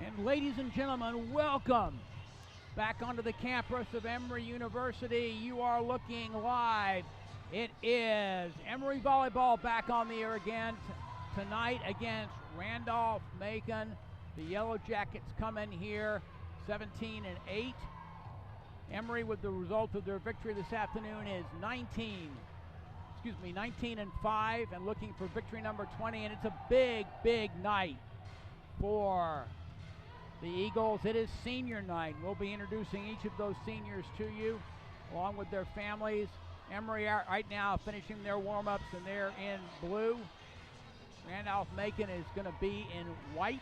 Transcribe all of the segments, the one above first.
And ladies and gentlemen, welcome back onto the campus of Emory University. You are looking live. It is Emory volleyball back on the air again tonight against Randolph-Macon. The Yellow Jackets come in here 17-8. Emory, with the result of their victory this afternoon, is 19-5 and looking for victory number 20. And it's a big, big night for the Eagles. It is senior night. We'll be introducing each of those seniors to you along with their families. Emory right now finishing their warm-ups, and they're in blue. Randolph-Macon is going to be in white.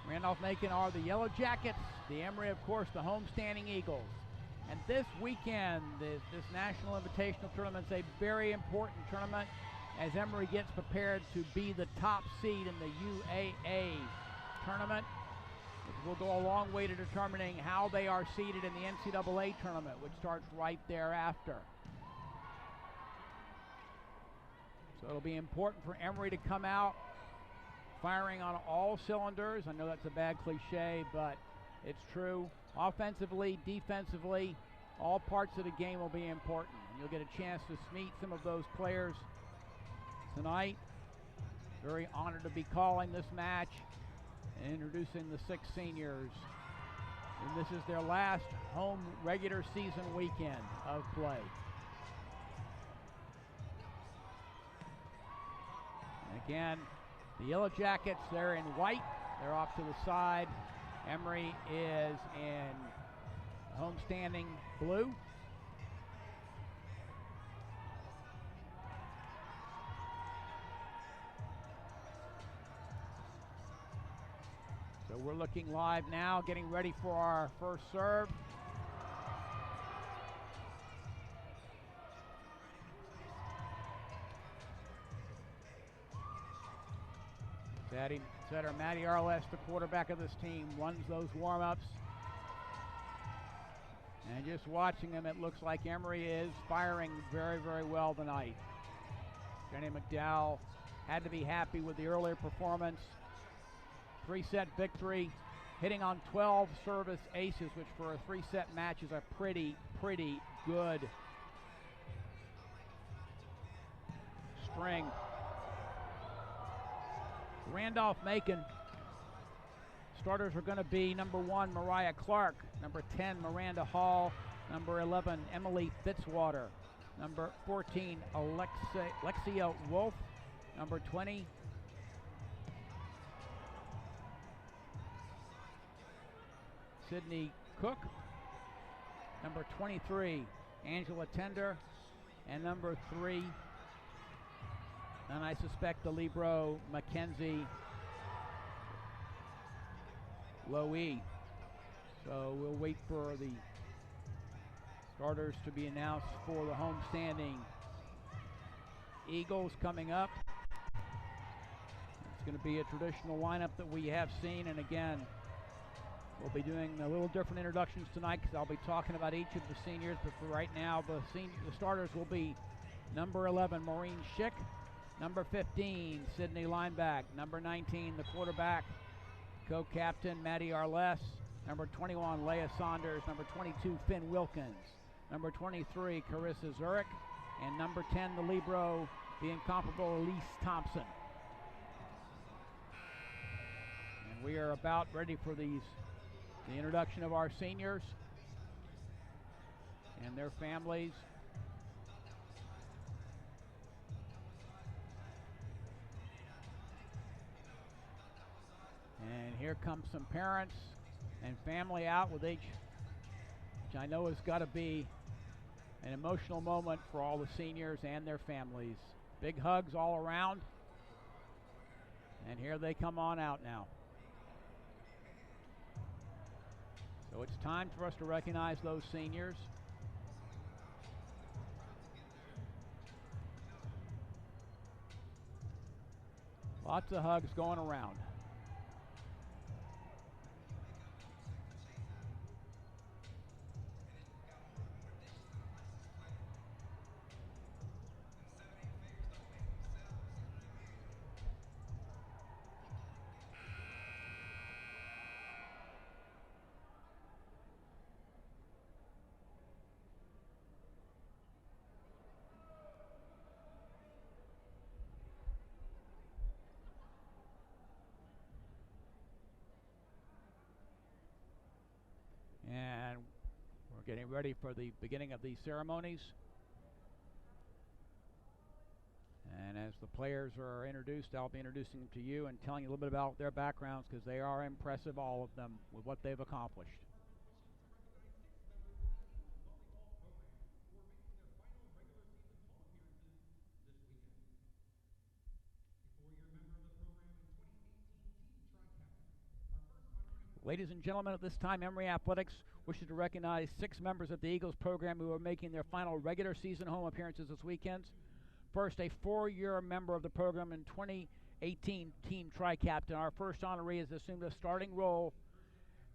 Randolph-Macon are the Yellow Jackets. The Emory, of course, the homestanding Eagles. And this weekend, this National Invitational Tournament is a very important tournament as Emory gets prepared to be the top seed in the UAA tournament, which will go a long way to determining how they are seeded in the NCAA tournament, which starts right thereafter. So it'll be important for Emory to come out firing on all cylinders. I know that's a bad cliche, but it's true. Offensively, defensively, all parts of the game will be important. And you'll get a chance to meet some of those players tonight. Very honored to be calling this match and introducing the 6 seniors. And this is their last home regular season weekend of play. And again, the Yellow Jackets, they're in white. They're off to the side. Emory is in homestanding blue. So we're looking live now, getting ready for our first serve. Setter Matty Arles, the quarterback of this team, runs those warm-ups. And just watching them, it looks like Emory is firing very, very well tonight. Jenny McDowell had to be happy with the earlier performance. 3-set victory, hitting on 12 service aces, which for a 3-set match is a pretty good string. Randolph-Macon starters are going to be number 1, Mariah Clark, number 10, Miranda Hall, number 11, Emily Fitzwater, number 14, Alexia Wolf, number 20, Sydney Cook, number 23, Angela Tender, and number 3, and I suspect the libero, Mackenzie Lowe. So we'll wait for the starters to be announced for the homestanding Eagles coming up. It's going to be a traditional lineup that we have seen, and again, we'll be doing a little different introductions tonight because I'll be talking about each of the seniors, but for right now, the starters will be number 11, Maureen Schick, number 15, Sydney Lineback, number 19, the quarterback, co-captain, Matty Arles, number 21, Leah Saunders, number 22, Finn Wilkins, number 23, Carissa Zurich, and number 10, the libero, the incomparable Elise Thompson. And we are about ready for the introduction of our seniors and their families. And here comes some parents and family out with each, which I know has got to be an emotional moment for all the seniors and their families. Big hugs all around. And here they come on out now. So it's time for us to recognize those seniors. Lots of hugs going around. getting ready for the beginning of these ceremonies. And as the players are introduced, I'll be introducing them to you and telling you a little bit about their backgrounds, because they are impressive, all of them, with what they've accomplished. Ladies and gentlemen, at this time, Emory Athletics wishes to recognize 6 members of the Eagles program who are making their final regular season home appearances this weekend. First, a 4-year member of the program and 2018 team tri-captain. Our first honoree has assumed a starting role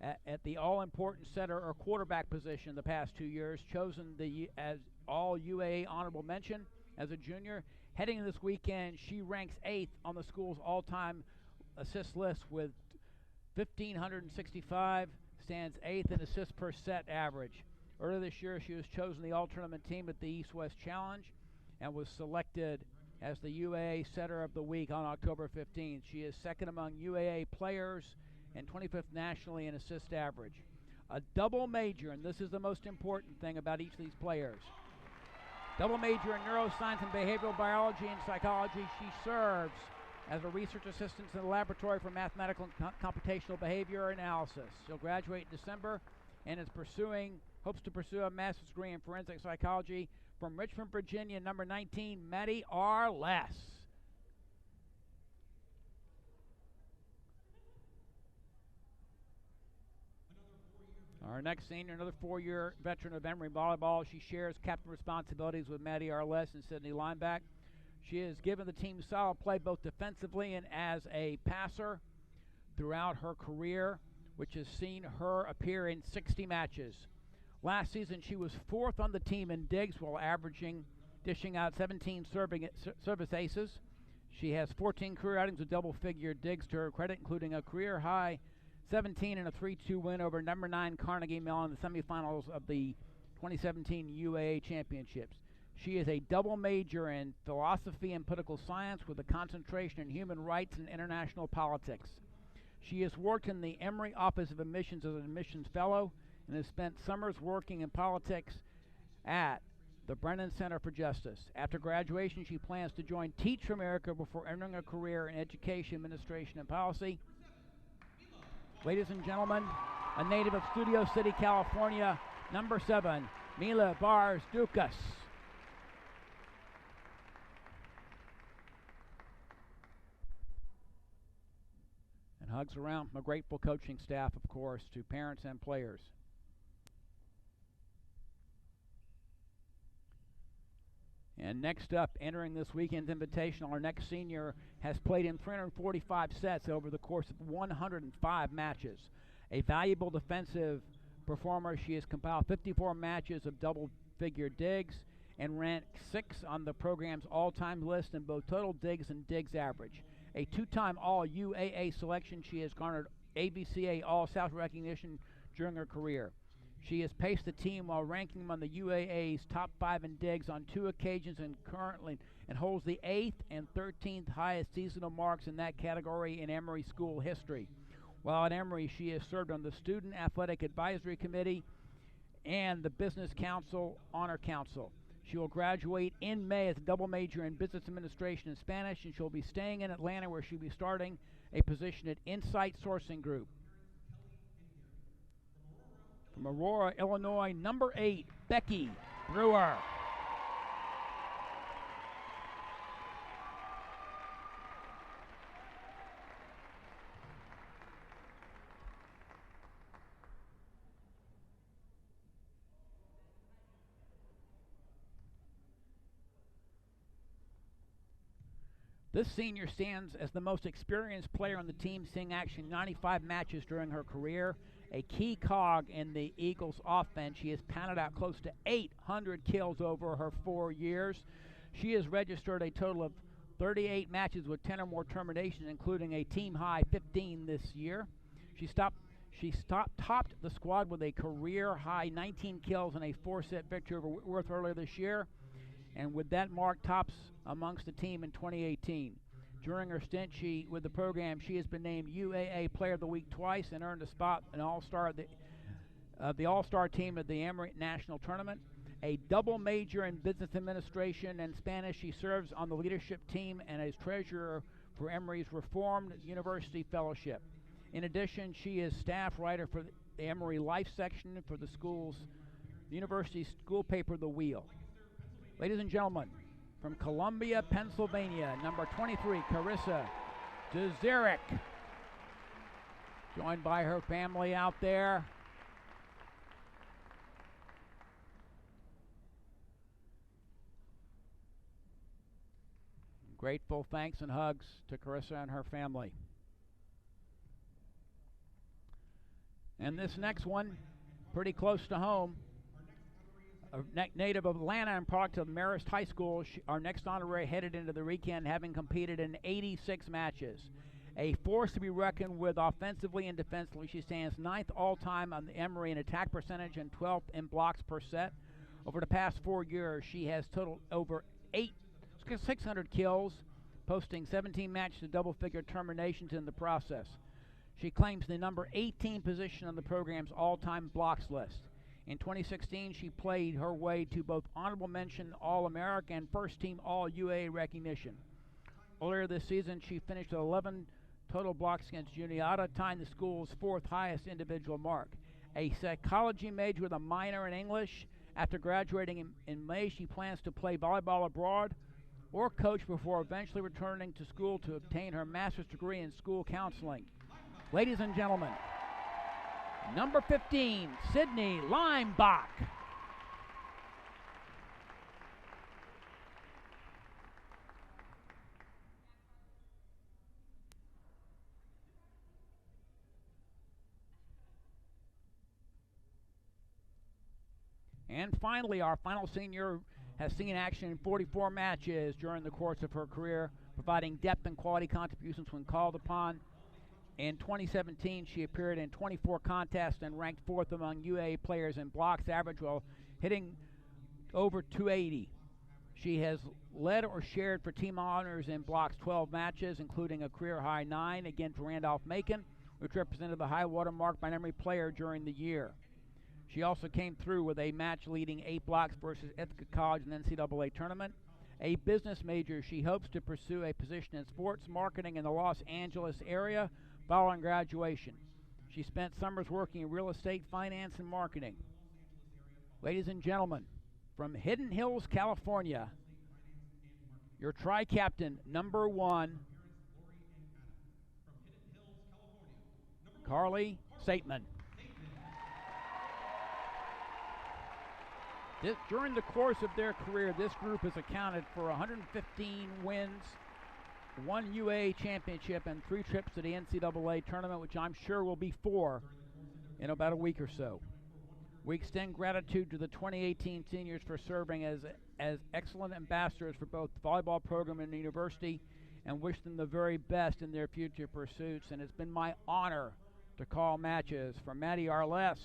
at the all-important center or quarterback position the past 2 years, chosen as all UAA honorable mention as a junior. Heading into this weekend, she ranks 8th on the school's all-time assist list with 1,565, stands 8th in assists per set average. Earlier this year, she was chosen the all-tournament team at the East-West Challenge and was selected as the UAA Setter of the Week on October 15th. She is second among UAA players and 25th nationally in assist average. A double major, and this is the most important thing about each of these players. Double major in neuroscience and behavioral biology and psychology. She serves as a research assistant in the Laboratory for Mathematical and Computational Behavior Analysis. She'll graduate in December and hopes to pursue a master's degree in forensic psychology from Richmond, Virginia, number 19, Maddie R. Less. Our next senior, another 4-year veteran of Emory volleyball. She shares captain responsibilities with Maddie R. Less and Sydney Lineback. She has given the team solid play both defensively and as a passer throughout her career, which has seen her appear in 60 matches. Last season, she was 4th on the team in digs while dishing out 17 service aces. She has 14 career outings with double-figure digs to her credit, including a career-high 17 and a 3-2 win over number 9 Carnegie Mellon in the semifinals of the 2017 UAA Championships. She is a double major in philosophy and political science with a concentration in human rights and international politics. She has worked in the Emory Office of Admissions as an admissions fellow and has spent summers working in politics at the Brennan Center for Justice. After graduation, she plans to join Teach for America before entering a career in education, administration, and policy. Ladies and gentlemen, a native of Studio City, California, number 7, Mila Bars-Dukas. And hugs around from a grateful coaching staff, of course, to parents and players. And next up, entering this weekend's invitational, our next senior has played in 345 sets over the course of 105 matches. A valuable defensive performer, she has compiled 54 matches of double-figure digs and ranked 6th on the program's all-time list in both total digs and digs average. A 2-time All-UAA selection, she has garnered ABCA All-South recognition during her career. She has paced the team while ranking them on the UAA's top 5 in digs on 2 occasions and holds the 8th and 13th highest seasonal marks in that category in Emory school history. While at Emory, she has served on the Student Athletic Advisory Committee and the Business Council Honor Council. She will graduate in May as a double major in Business Administration and Spanish, and she'll be staying in Atlanta, where she'll be starting a position at Insight Sourcing Group. From Aurora, Illinois, number 8, Becky Brewer. This senior stands as the most experienced player on the team, seeing action 95 matches during her career. A key cog in the Eagles' offense. She has pounded out close to 800 kills over her 4 years. She has registered a total of 38 matches with 10 or more terminations, including a team-high 15 this year. She topped the squad with a career-high 19 kills and a 4-set victory over Whitworth earlier this year, and with that mark, tops amongst the team in 2018. During her stint with the program, she has been named UAA Player of the Week twice and earned a spot, an All-Star of the all-star team of the Emory National Tournament. A double major in business administration and Spanish, she serves on the leadership team and is treasurer for Emory's Reformed University Fellowship. In addition, she is staff writer for the Emory Life section for the university school paper, The Wheel. Ladies and gentlemen, from Columbia, Pennsylvania, number 23, Carissa Dzerek, joined by her family out there. Grateful thanks and hugs to Carissa and her family. And this next one, pretty close to home, a native of Atlanta and product of Marist High School, our next honorary headed into the weekend having competed in 86 matches. A force to be reckoned with offensively and defensively. She stands 9th all-time on the Emory in attack percentage and 12th in blocks per set. Over the past 4 years, she has totaled over 600 kills, posting 17 matches to double-figure terminations in the process. She claims the number 18 position on the program's all-time blocks list. In 2016, she played her way to both honorable mention All-America and first-team All-UA recognition. Earlier this season, she finished with 11 total blocks against Juniata, tying the school's 4th highest individual mark. A psychology major with a minor in English. After graduating in May, she plans to play volleyball abroad or coach before eventually returning to school to obtain her master's degree in school counseling. Ladies and gentlemen, number 15, Sydney Leimbach. And finally, our final senior has seen action in 44 matches during the course of her career, providing depth and quality contributions when called upon. In 2017, she appeared in 24 contests and ranked 4th among UA players in blocks average while hitting over 280. She has led or shared for team honors in blocks 12 matches, including a career-high 9 against Randolph-Macon, which represented the high water mark by an Emory player during the year. She also came through with a match-leading 8 blocks versus Ithaca College in the NCAA tournament. A business major, she hopes to pursue a position in sports marketing in the Los Angeles area following graduation. She spent summers working in real estate, finance, and marketing. Ladies and gentlemen, from Hidden Hills, California, your tri-captain, number 1, Carly Saitman. During the course of their career, this group has accounted for 115 wins, 1 UA championship, and 3 trips to the NCAA tournament, which I'm sure will be 4 in about a week or so. We extend gratitude to the 2018 seniors for serving as excellent ambassadors for both the volleyball program and the university, and wish them the very best in their future pursuits. And it's been my honor to call matches for Maddie Arles,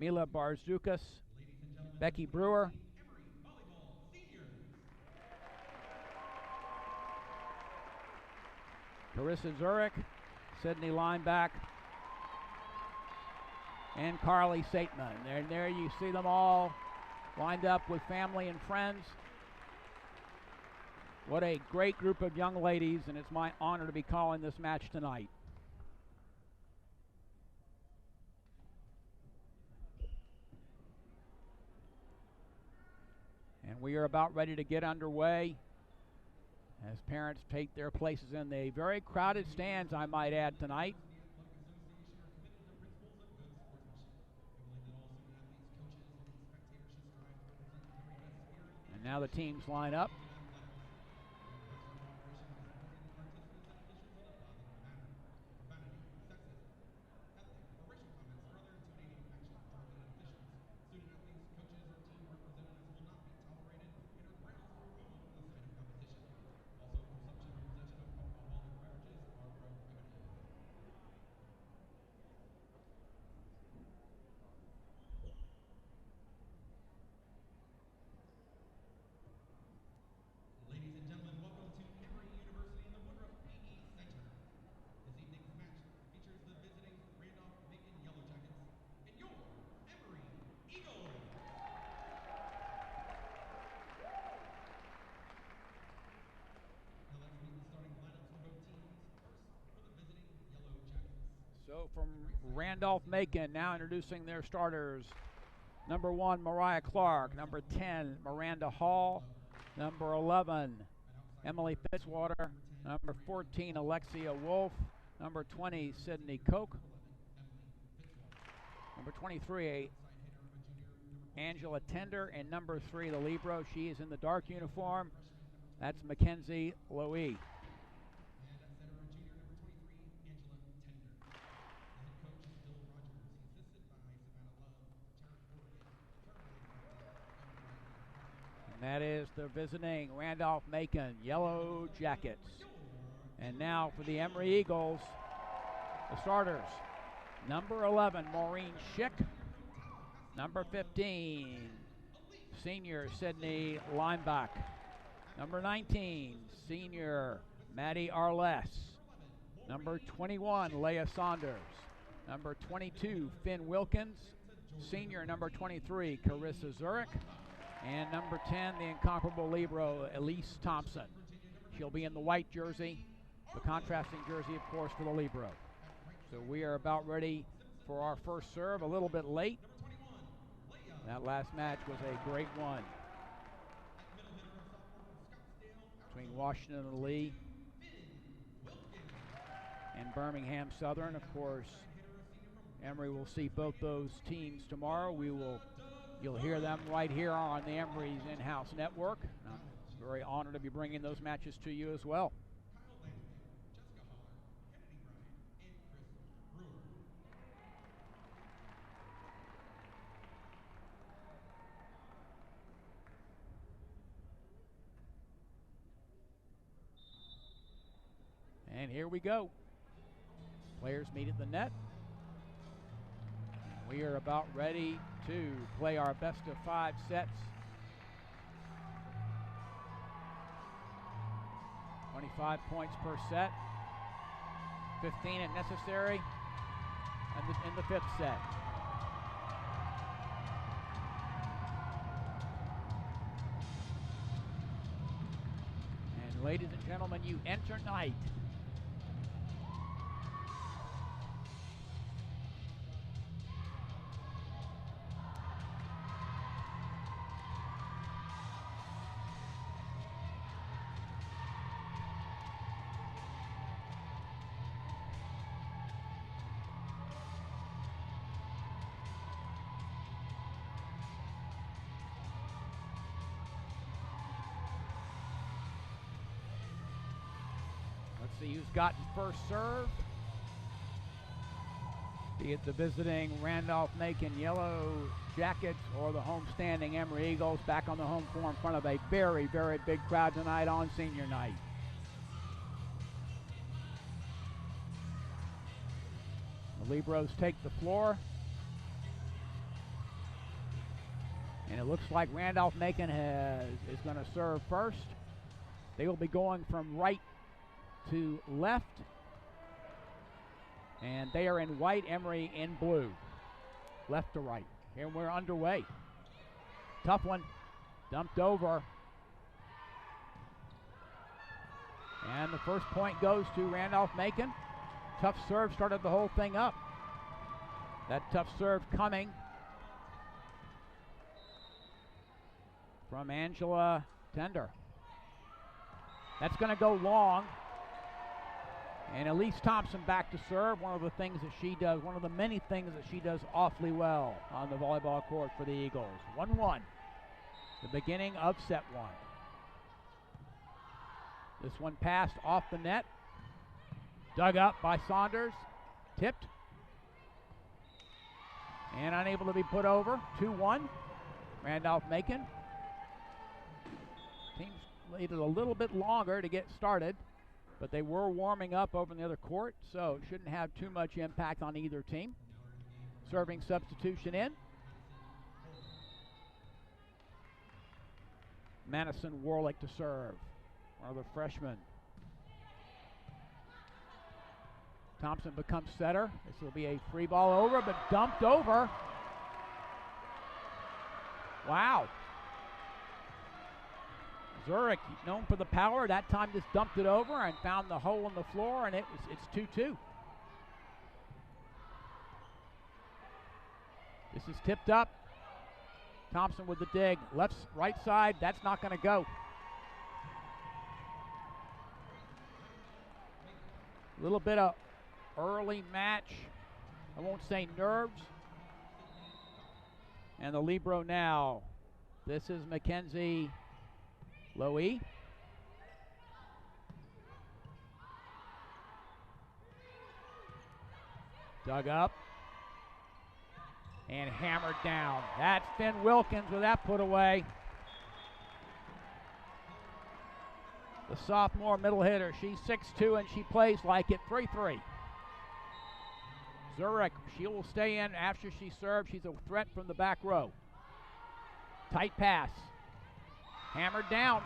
Mila Barzukas, Becky Brewer, Carissa Zurich, Sydney Leimbach, and Carly Saitman. There you see them all lined up with family and friends. What a great group of young ladies, and it's my honor to be calling this match tonight. And we are about ready to get underway as parents take their places in the very crowded stands, I might add, tonight. And now the teams line up. So from Randolph-Macon, now introducing their starters. Number 1, Mariah Clark. Number 10, Miranda Hall. Number 11, Emily Fitzwater. Number 14, Alexia Wolf. Number 20, Sydney Koch. Number 23, Angela Tender. And number 3, the Libero. She is in the dark uniform. That's Mackenzie Lowy. And that is the visiting Randolph-Macon Yellow Jackets. And now for the Emory Eagles, the starters. Number 11, Maureen Schick. Number 15, senior Sydney Lineback. Number 19, senior Maddie Arles. Number 21, Leah Saunders. Number 22, Finn Wilkins. Senior number 23, Carissa Zurich. And number 10, the incomparable Libero, Elise Thompson. She'll be in the white jersey, the contrasting jersey, of course, for the Libero. So we are about ready for our first serve, a little bit late. That last match was a great one between Washington and Lee and Birmingham Southern. Of course, Emory will see both those teams tomorrow. You'll hear them right here on the Emory's in-house network. I'm very honored to be bringing those matches to you as well. And here we go. Players meet at the net. We are about ready to play our best of 5 sets. 25 points per set. 15 if necessary in the 5th set. And ladies and gentlemen, you enter night. See who's gotten first serve. Be it the visiting Randolph-Macon Yellow Jackets or the homestanding Emory Eagles back on the home floor in front of a very, very big crowd tonight on senior night. The Liberos take the floor. And it looks like Randolph-Macon is going to serve first. They will be going from right to left, and they are in white, Emory in blue, left to right. Here we're underway. Tough one, dumped over, and the first point goes to Randolph-Macon. Tough serve started the whole thing up. That tough serve coming from Angela Tender. That's going to go long. And Elise Thompson back to serve, one of the things that she does, one of the many things that she does awfully well on the volleyball court for the Eagles. 1-1, the beginning of set 1. This one passed off the net, dug up by Saunders, tipped, and unable to be put over. 2-1, Randolph-Macon. Teams waited a little bit longer to get started, but they were warming up over in the other court, so it shouldn't have too much impact on either team. Serving substitution in. Madison Warlick to serve, one of the freshmen. Thompson becomes setter. This will be a free ball over, but dumped over. Wow. Zurich, known for the power, that time just dumped it over and found the hole in the floor, and it's 2-2. This is tipped up. Thompson with the dig. Right side, that's not going to go. A little bit of early match. I won't say nerves. And the libero now. This is Mackenzie Lowy. Dug up. And hammered down. That's Finn Wilkins with that put away. The sophomore middle hitter. She's 6'2" and she plays like it. 3-3. Zurich, she will stay in after she serves. She's a threat from the back row. Tight pass. Hammered down.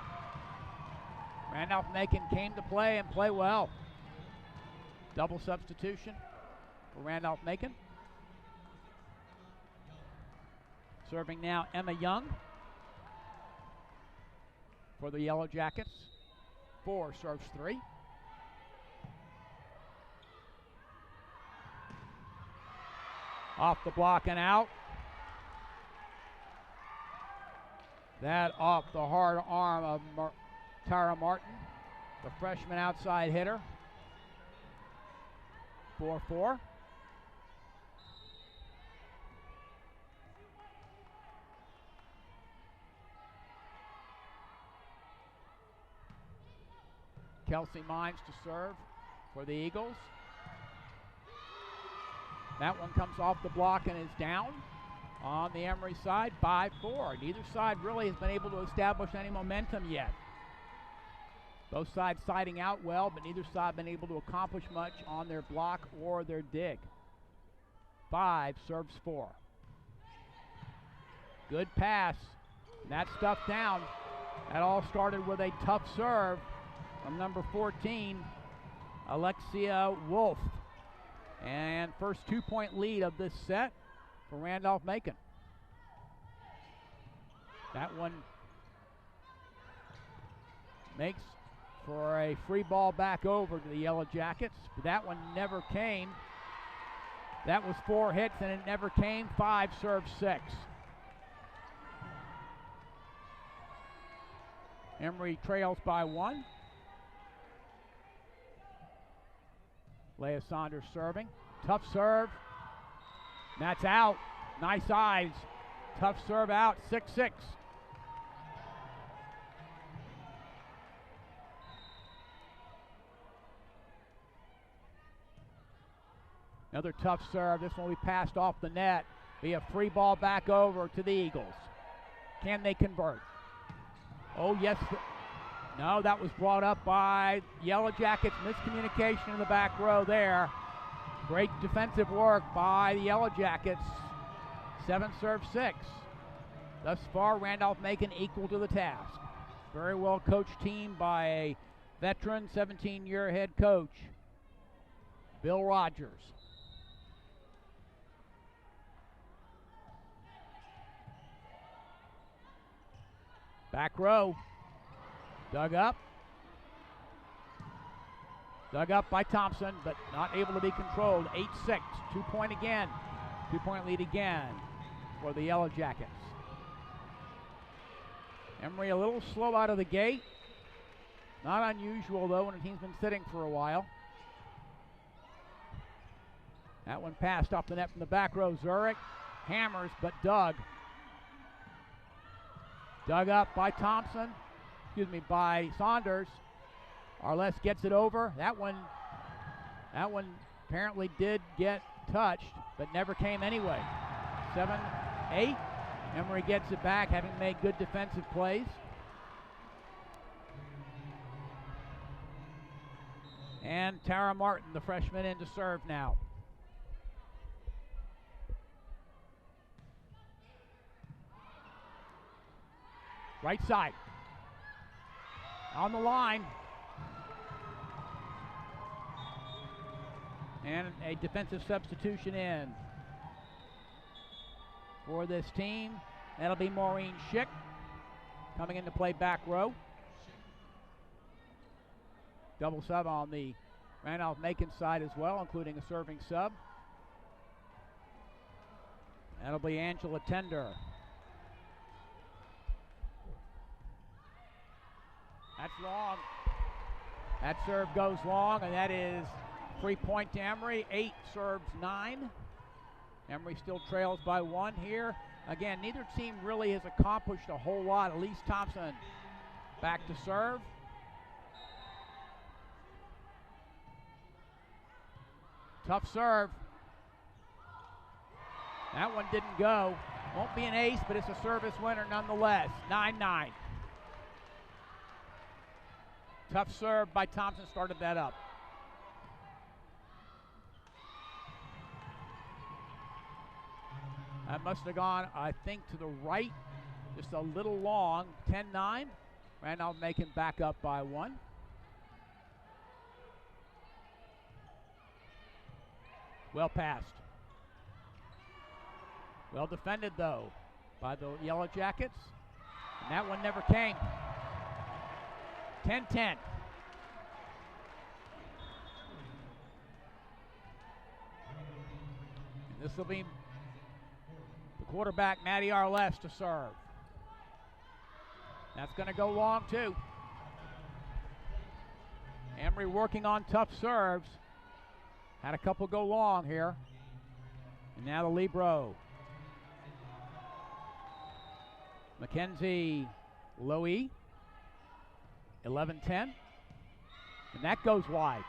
Randolph-Macon came to play and play well. Double substitution for Randolph-Macon. Serving now Emma Young for the Yellow Jackets. 4 serves 3. Off the block and out. That off the hard arm of Tara Martin, the freshman outside hitter. 4-4. Kelsey Mines to serve for the Eagles. That one comes off the block and is down on the Emory side, 5-4. Neither side really has been able to establish any momentum yet. Both sides siding out well, but neither side been able to accomplish much on their block or their dig. 5 serves 4. Good pass. And that stuff down. That all started with a tough serve from number 14, Alexia Wolf. And first 2-point lead of this set for Randolph-Macon. That one makes for a free ball back over to the Yellow Jackets. But that one never came. That was 4 hits and it never came. 5 serves 6. Emory trails by 1. Leah Saunders serving. Tough serve. That's out. Nice eyes. Tough serve out. 6-6. Another tough serve. This one will be passed off the net. Be a free ball back over to the Eagles. Can they convert? Oh, yes. No, that was brought up by Yellow Jackets. Miscommunication in the back row there. Great defensive work by the Yellow Jackets. 7 serves 6. Thus far, Randolph-Macon equal to the task. Very well coached team by a veteran 17-year head coach, Bill Rogers. Back row. Dug up. Dug up by Thompson, but not able to be controlled. 8-6. 2-point again. 2-point lead again for the Yellow Jackets. Emory a little slow out of the gate. Not unusual, though, when a team's been sitting for a while. That one passed off the net from the back row. Zurich hammers, but dug. Dug up by Thompson. By Saunders. Arles gets it over. That one apparently did get touched, but never came anyway. 7-8. Emory gets it back, having made good defensive plays. And Tara Martin, the freshman, in to serve now. Right side. On the line. And a defensive substitution in for this team. That'll be Maureen Schick coming in to play back row. Double sub on the Randolph-Macon side as well, including a serving sub. That'll be Angela Tender. That's long. That serve goes long, and that is 3 point to Emory. 8 serves 9. Emory still trails by 1 here. Again, neither team really has accomplished a whole lot. Elise Thompson back to serve. Tough serve. That one didn't go. Won't be an ace, but it's a service winner nonetheless. 9-9. Tough serve by Thompson started that up. That must have gone, I think, to the right, just a little long. 10-9. Randolph-Macon back up by 1. Well passed. Well defended, though, by the Yellow Jackets. And that one never came. 10-10. This will be the quarterback, Maddie Arles, to serve. That's going to go long, too. Emory working on tough serves. Had a couple go long here. And now the libero. Mackenzie Lowy. 11-10. And that goes wide.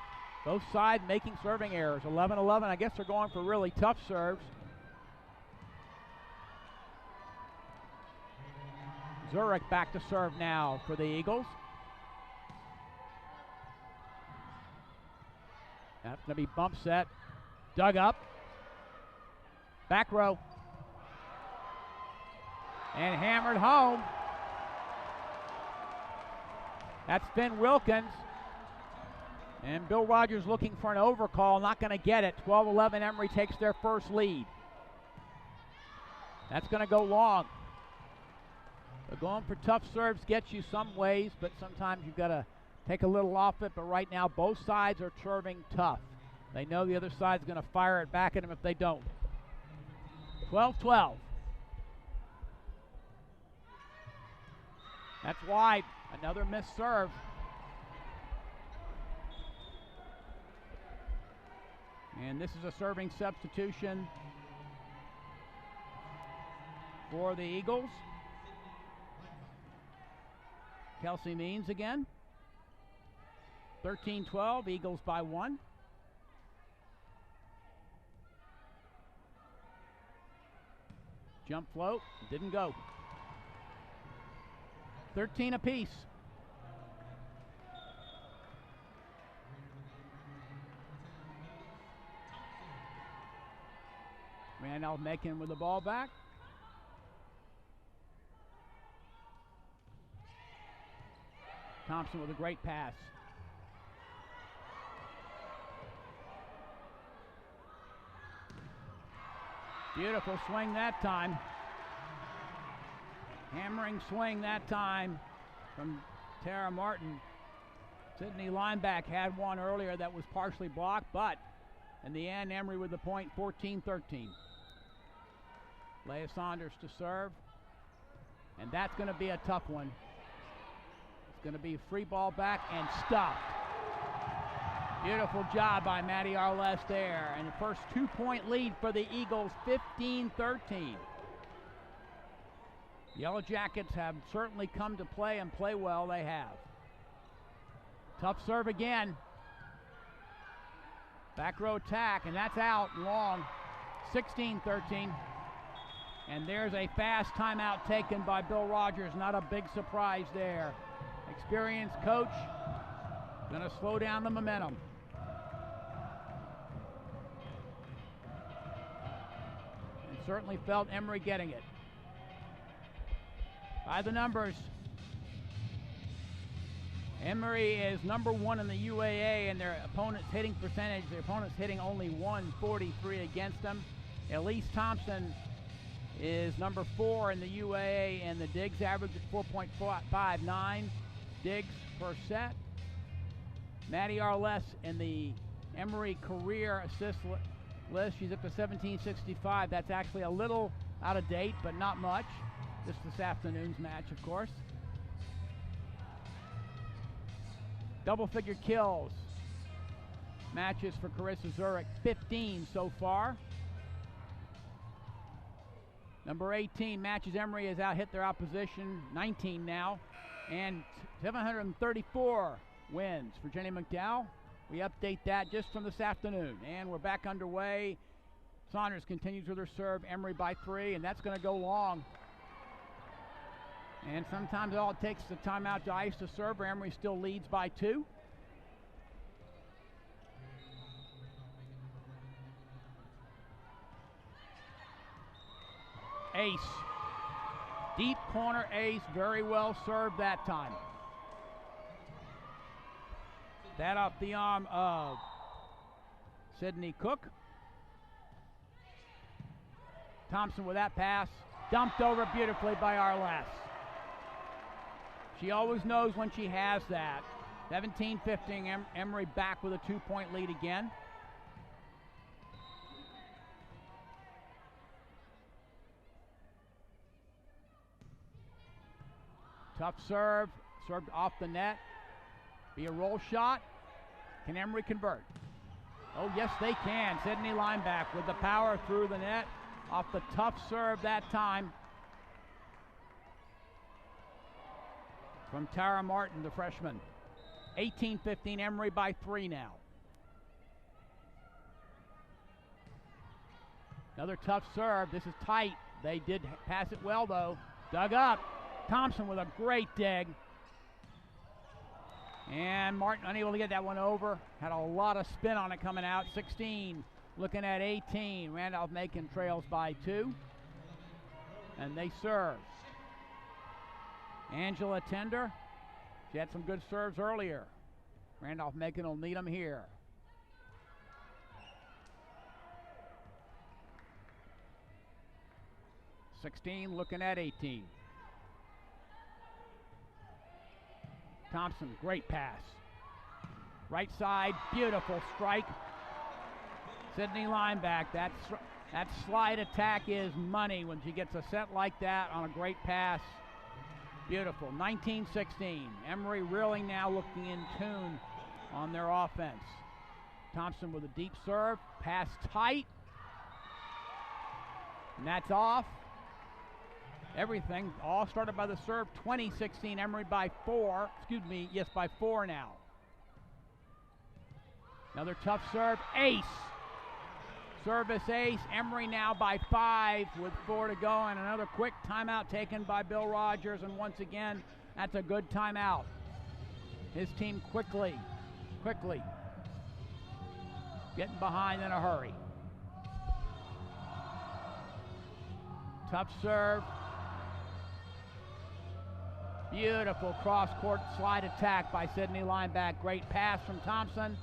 Both sides making serving errors. 11-11. I guess they're going for really tough serves. Zurich back to serve now for the Eagles. That's going to be bump set. Dug up. Back row. And hammered home. That's Finn Wilkins. And Bill Rogers looking for an overcall. Not going to get it. 12-11. Emory takes their first lead. That's going to go long. But going for tough serves gets you some ways, but sometimes you've got to take a little off it. But right now, both sides are serving tough. They know the other side's going to fire it back at them if they don't. 12-12. That's wide. Another missed serve. And this is a serving substitution for the Eagles. Kelsey Means again. 13-12, Eagles by 1. Jump float, didn't go. 13 apiece. Randolph-Macon with the ball back. Thompson with a great pass. Beautiful swing that time. Hammering swing that time from Tara Martin. Sydney Lineback had one earlier that was partially blocked, but in the end, Emory with the point, 14-13. Leah Saunders to serve. And that's going to be a tough one. It's going to be free ball back and stuffed. Beautiful job by Maddie Arles there. And the first 2-point lead for the Eagles, 15-13. Yellow Jackets have certainly come to play and play well. They have. Tough serve again. Back row attack, and that's out long. 16-13. And there's a fast timeout taken by Bill Rogers. Not a big surprise there. Experienced coach. Going to slow down the momentum. And certainly felt Emory getting it. By the numbers, Emory is number 1 in the UAA in their opponent's hitting percentage. Their opponent's hitting only 143 against them. Elise Thompson is number 4 in the UAA, and the digs average at 4.59 digs per set. Maddie Arles in the Emory career assist list, she's up to 1765. That's actually a little out of date, but not much. Just this afternoon's match, of course. Double-figure kills. Matches for Carissa Zurich, 15 so far. Number 18 matches Emory has hit their opposition, 19 now. And 734 wins for Jenny McDowell. We update that just from this afternoon. And we're back underway. Saunders continues with her serve. Emory by 3, and that's going to go long. And sometimes all it takes is a timeout to ice the server. Emory still leads by 2. Ace. Deep corner ace, very well served that time. That off the arm of Sydney Cook. Thompson with that pass, dumped over beautifully by Arles. She always knows when she has that. 17-15, Emory back with a 2-point lead again. Tough serve, served off the net. Be a roll shot. Can Emory convert? Oh, yes, they can. Sydney Lineback with the power through the net. Off the tough serve that time. From Tara Martin, the freshman. 18-15, Emory by 3 now. Another tough serve. This is tight. They did pass it well, though. Dug up. Thompson with a great dig. And Martin unable to get that one over. Had a lot of spin on it coming out. 16, looking at 18. Randolph-Macon trails by 2. And they serve. Angela Tender. She had some good serves earlier. Randolph-Macon will need them here. (16) looking at 18. Thompson, great pass. Right side, beautiful strike. Sydney Lineback, that slide attack is money when she gets a set like that on a great pass. Beautiful. 19-16. Emory really now looking in tune on their offense. Thompson with a deep serve. Pass tight. And that's off. Everything all started by the serve. 20-16. Emory by 4. Excuse me. Yes, by 4 now. Another tough serve. Ace. Service ace. Emory now by 5 with 4 to go, and another quick timeout taken by Bill Rogers, and once again, that's a good timeout. His team quickly getting behind in a hurry. Tough serve. Beautiful cross-court slide attack by Sydney Lineback. Great pass from Thompson.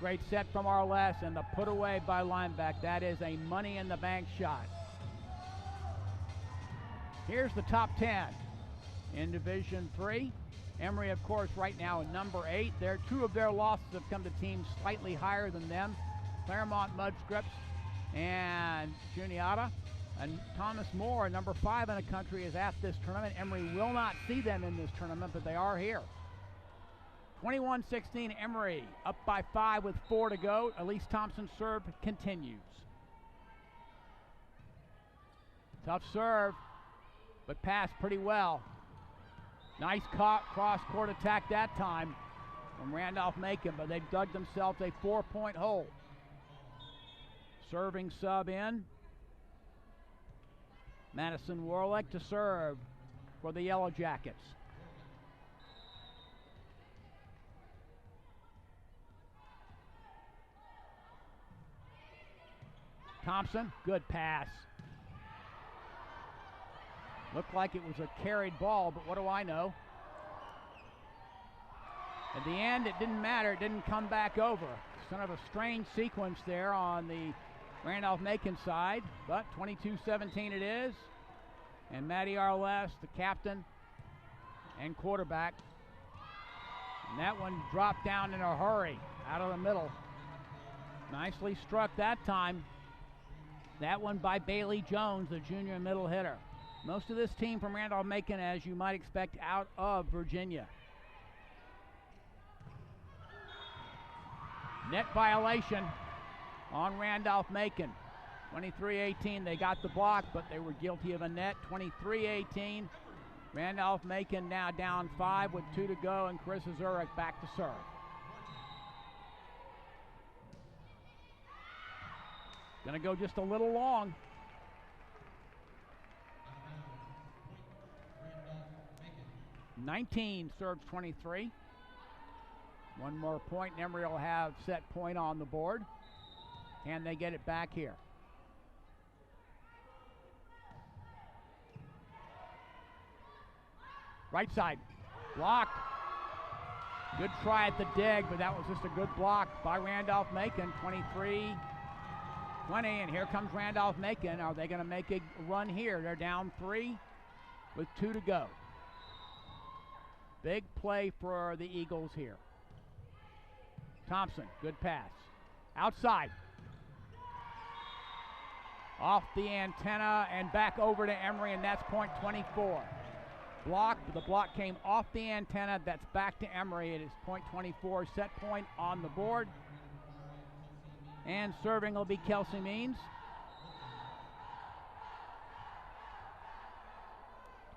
Great set from Arles, and the put away by Lineback. That is a money-in-the-bank shot. Here's the top 10 in Division III. Emory, of course, right now in number 8. Two of their losses have come to teams slightly higher than them. Claremont Mudscripts and Juniata. And Thomas More, number 5 in the country, is at this tournament. Emory will not see them in this tournament, but they are here. 21-16, Emory up by 5 with 4 to go. Elise Thompson's serve continues. Tough serve, but passed pretty well. Nice cross-court attack that time from Randolph-Macon, but they've dug themselves a 4-point hole. Serving sub in. Madison Warlick to serve for the Yellow Jackets. Thompson, good pass. Looked like it was a carried ball, but what do I know? At the end, it didn't matter. It didn't come back over. Kind of a strange sequence there on the Randolph-Macon side, but 22-17 it is. And Maddie Arles, the captain and quarterback. And that one dropped down in a hurry out of the middle. Nicely struck that time. That one by Bailey Jones, the junior middle hitter. Most of this team from Randolph-Macon, as you might expect, out of Virginia. Net violation on Randolph-Macon. 23-18, they got the block, but they were guilty of a net. 23-18, Randolph-Macon now down 5 with 2 to go, and Chris Zurich back to serve. Gonna go just a little long. (19) serves 23. One more point, and Emory will have set point on the board. Can they get it back here? Right side, blocked. Good try at the dig, but that was just a good block by Randolph-Macon. 23-20, and here comes Randolph-Macon. Are they going to make a run here? They're down 3 with 2 to go. Big play for the Eagles here. Thompson, good pass. Outside. Off the antenna and back over to Emory, and that's point 24. Block, the block came off the antenna. That's back to Emory. It is point 24, set point on the board. And serving will be Kelsey Means.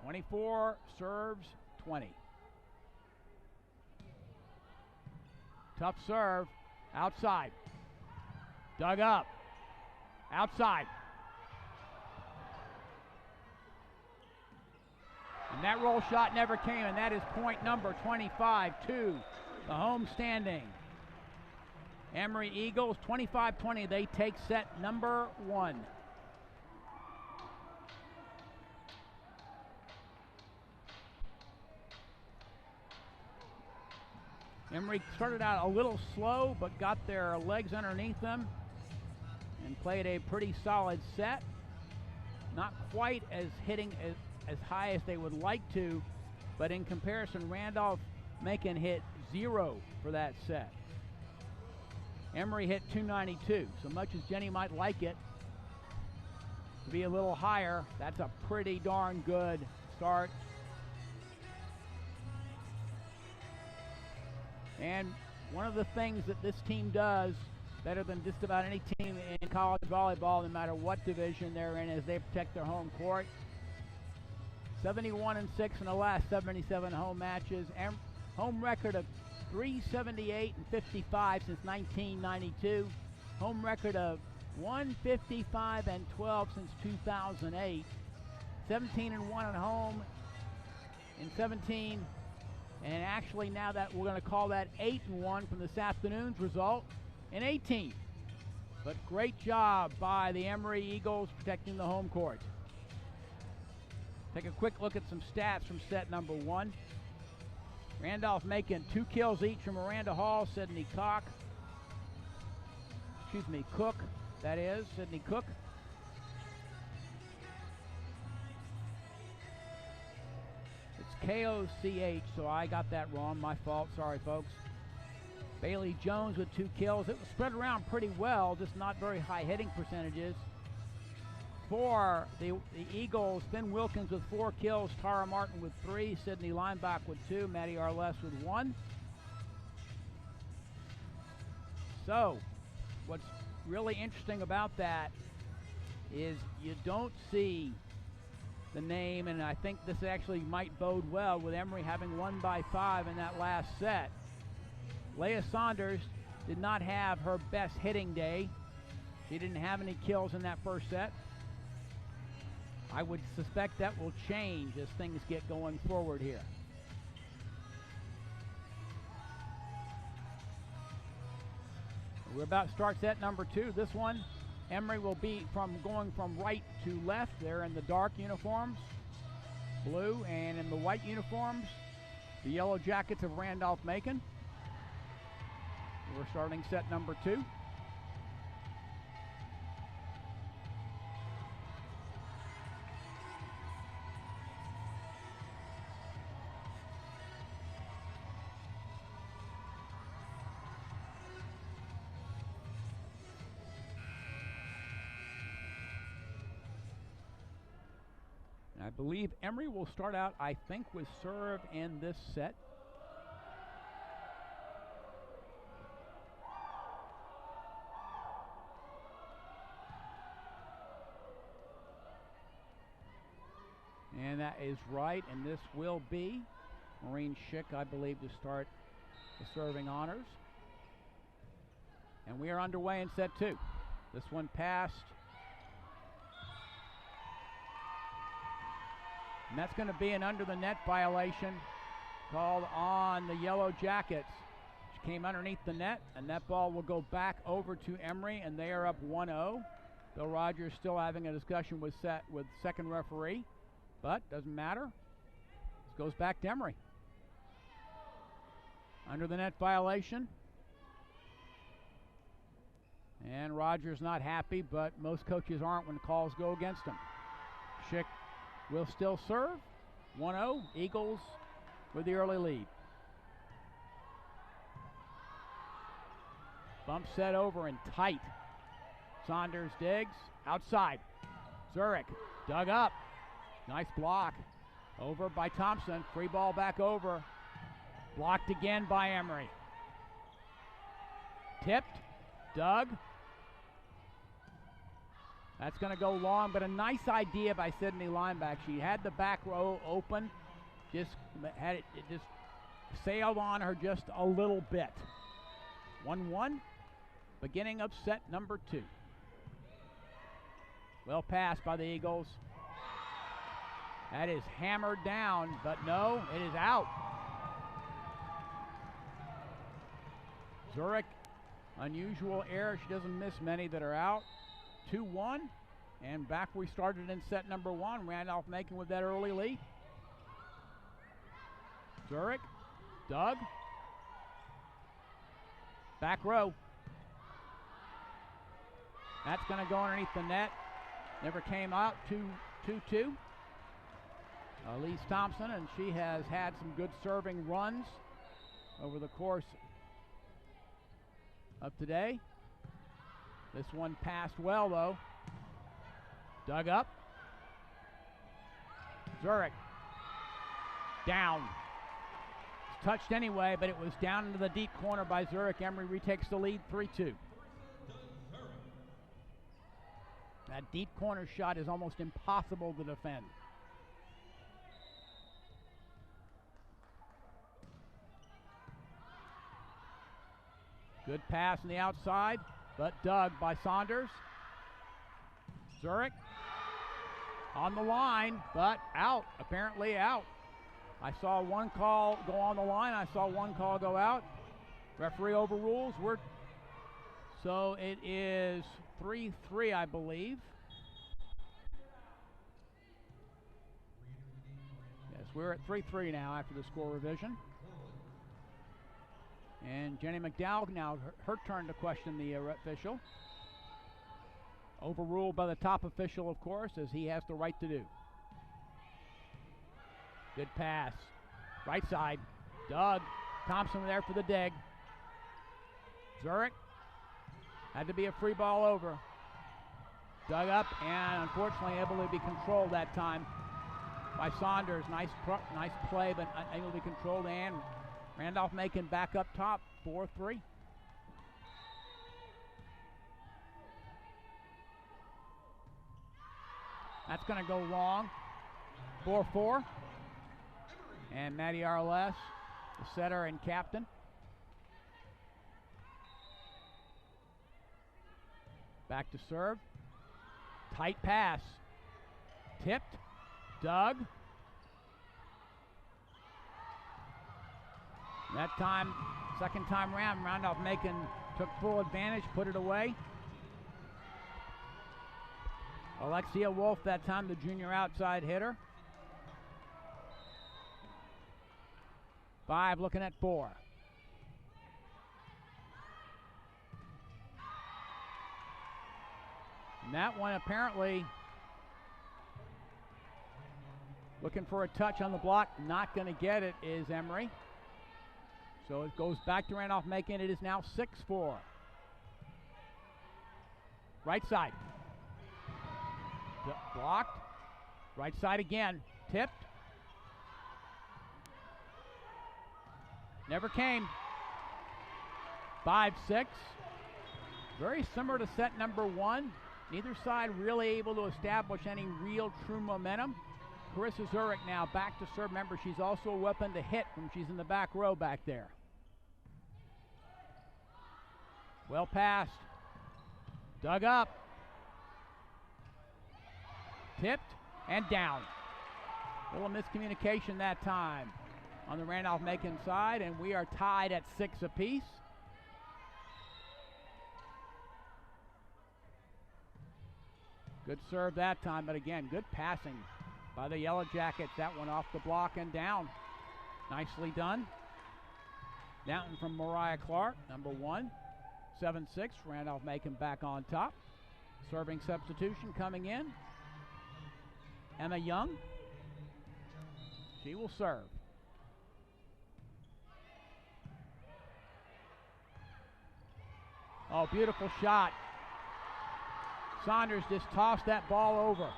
24 serves 20. Tough serve. Outside. Dug up. Outside. And that roll shot never came, and that is point number 25 to the home standing Emory Eagles. 25-20, they take set number 1. Emory started out a little slow, but got their legs underneath them and played a pretty solid set. Not quite as hitting as high as they would like to, but in comparison, Randolph-Macon hit 0 for that set. Emory hit 292. So much as Jenny might like it to be a little higher, that's a pretty darn good start. And one of the things that this team does better than just about any team in college volleyball, no matter what division they're in, is they protect their home court. 71-6 in the last 77 home matches. Home record of 378 and 55 since 1992. Home record of 155 and 12 since 2008. 17-1 at home in 17. And actually now that we're going to call that 8-1 from this afternoon's result in 18. But great job by the Emory Eagles protecting the home court. Take a quick look at some stats from set number 1. Randolph-Macon 2 kills each from Miranda Hall, Sydney Cook, that is, Sydney Cook. It's K-O-C-H, so I got that wrong, my fault, sorry folks. Bailey Jones with 2 kills. It was spread around pretty well, just not very high hitting percentages. For the Eagles, Finn Wilkins with 4 kills, Tara Martin with 3, Sydney Lineback with 2, Maddie Arles with 1. So, what's really interesting about that is you don't see the name, and I think this actually might bode well with Emory having won by 5 in that last set. Leah Saunders did not have her best hitting day. She didn't have any kills in that first set. I would suspect that will change as things get going forward here. We're about to start set number 2. This one, Emory will be going from right to left. They're in the dark uniforms, blue, and in the white uniforms, the Yellow Jackets of Randolph-Macon. We're starting set number 2. I believe Emory will start out, I think, with serve in this set. And that is right, and this will be Maureen Schick, I believe, to start the serving honors. And we are underway in set 2. This one passed. And that's going to be an under the net violation called on the Yellow Jackets, which came underneath the net, and that ball will go back over to Emory, and they are up 1-0. Bill Rogers still having a discussion with second referee, but doesn't matter. This goes back to Emory. Under the net violation. And Rogers not happy, but most coaches aren't when calls go against him. Schick will still serve. 1-0, Eagles with the early lead. Bump set over and tight. Saunders digs, outside. Zurich dug up. Nice block. Over by Thompson. Free ball back over. Blocked again by Emory. Tipped. Dug. That's going to go long, but a nice idea by Sydney Lineback. She had the back row open. Just had it just sailed on her just a little bit. 1-1. Beginning of set number 2. Well passed by the Eagles. That is hammered down, but no, it is out. Zurich, unusual error. She doesn't miss many that are out. 2-1, and back we started in set number 1. Randolph-Macon with that early lead. Zurich, dug. Back row. That's going to go underneath the net. Never came out. 2-2. Elise Thompson, and she has had some good serving runs over the course of today. This one passed well, though. Dug up. Zurich. Down. It's touched anyway, but it was down into the deep corner by Zurich. Emory retakes the lead, 3-2. That deep corner shot is almost impossible to defend. Good pass on the outside, but dug by Saunders. Zurich on the line, but out, apparently out. I saw one call go on the line. I saw one call go out. Referee overrules. So it is 3-3, I believe. Yes, we're at 3-3 now after the score revision. And Jenny McDowell now her turn to question the official. Overruled by the top official, of course, as he has the right to do. Good pass. Right side. Doug. Thompson there for the dig. Zurich. Had to be a free ball over. Dug up and unfortunately able to be controlled that time by Saunders. Nice play, but unable to be controlled. And Randolph-Macon back up top, 4-3. That's going to go long, 4-4. And Maddie Arles, the setter and captain. Back to serve. Tight pass. Tipped. Dug. That time, second time round, Randolph-Macon took full advantage, put it away. Alexia Wolf that time, the junior outside hitter. 5 looking at 4. And that one apparently looking for a touch on the block, not going to get it is Emory. So it goes back to Randolph-Macon. It is now 6-4. Right side. Blocked. Right side again. Tipped. Never came. 5-6. Very similar to set number 1. Neither side really able to establish any real true momentum. Carissa Zurich now back to serve. Remember, she's also a weapon to hit when she's in the back row back there. Well passed. Dug up. Tipped and down. Little miscommunication that time on the Randolph-Macon side, and we are tied at 6 apiece. Good serve that time, but again, good passing by the Yellow Jackets. That one off the block and down. Nicely done. Down from Mariah Clark, number 1. 7-6, Randolph-Macon back on top. Serving substitution coming in. Emma Young. She will serve. Oh, beautiful shot. Saunders just tossed that ball over.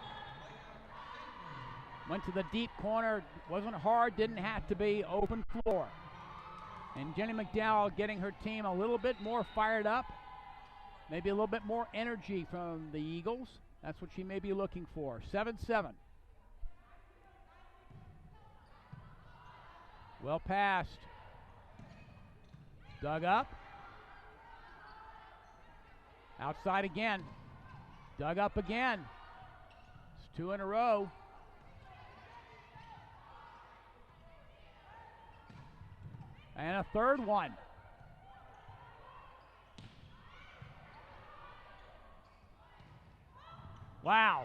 Went to the deep corner. Wasn't hard, didn't have to be. Open floor. And Jenny McDowell getting her team a little bit more fired up. Maybe a little bit more energy from the Eagles. That's what she may be looking for. 7-7. Well passed. Dug up. Outside again. Dug up again. It's 2 in a row. And a third one. Wow.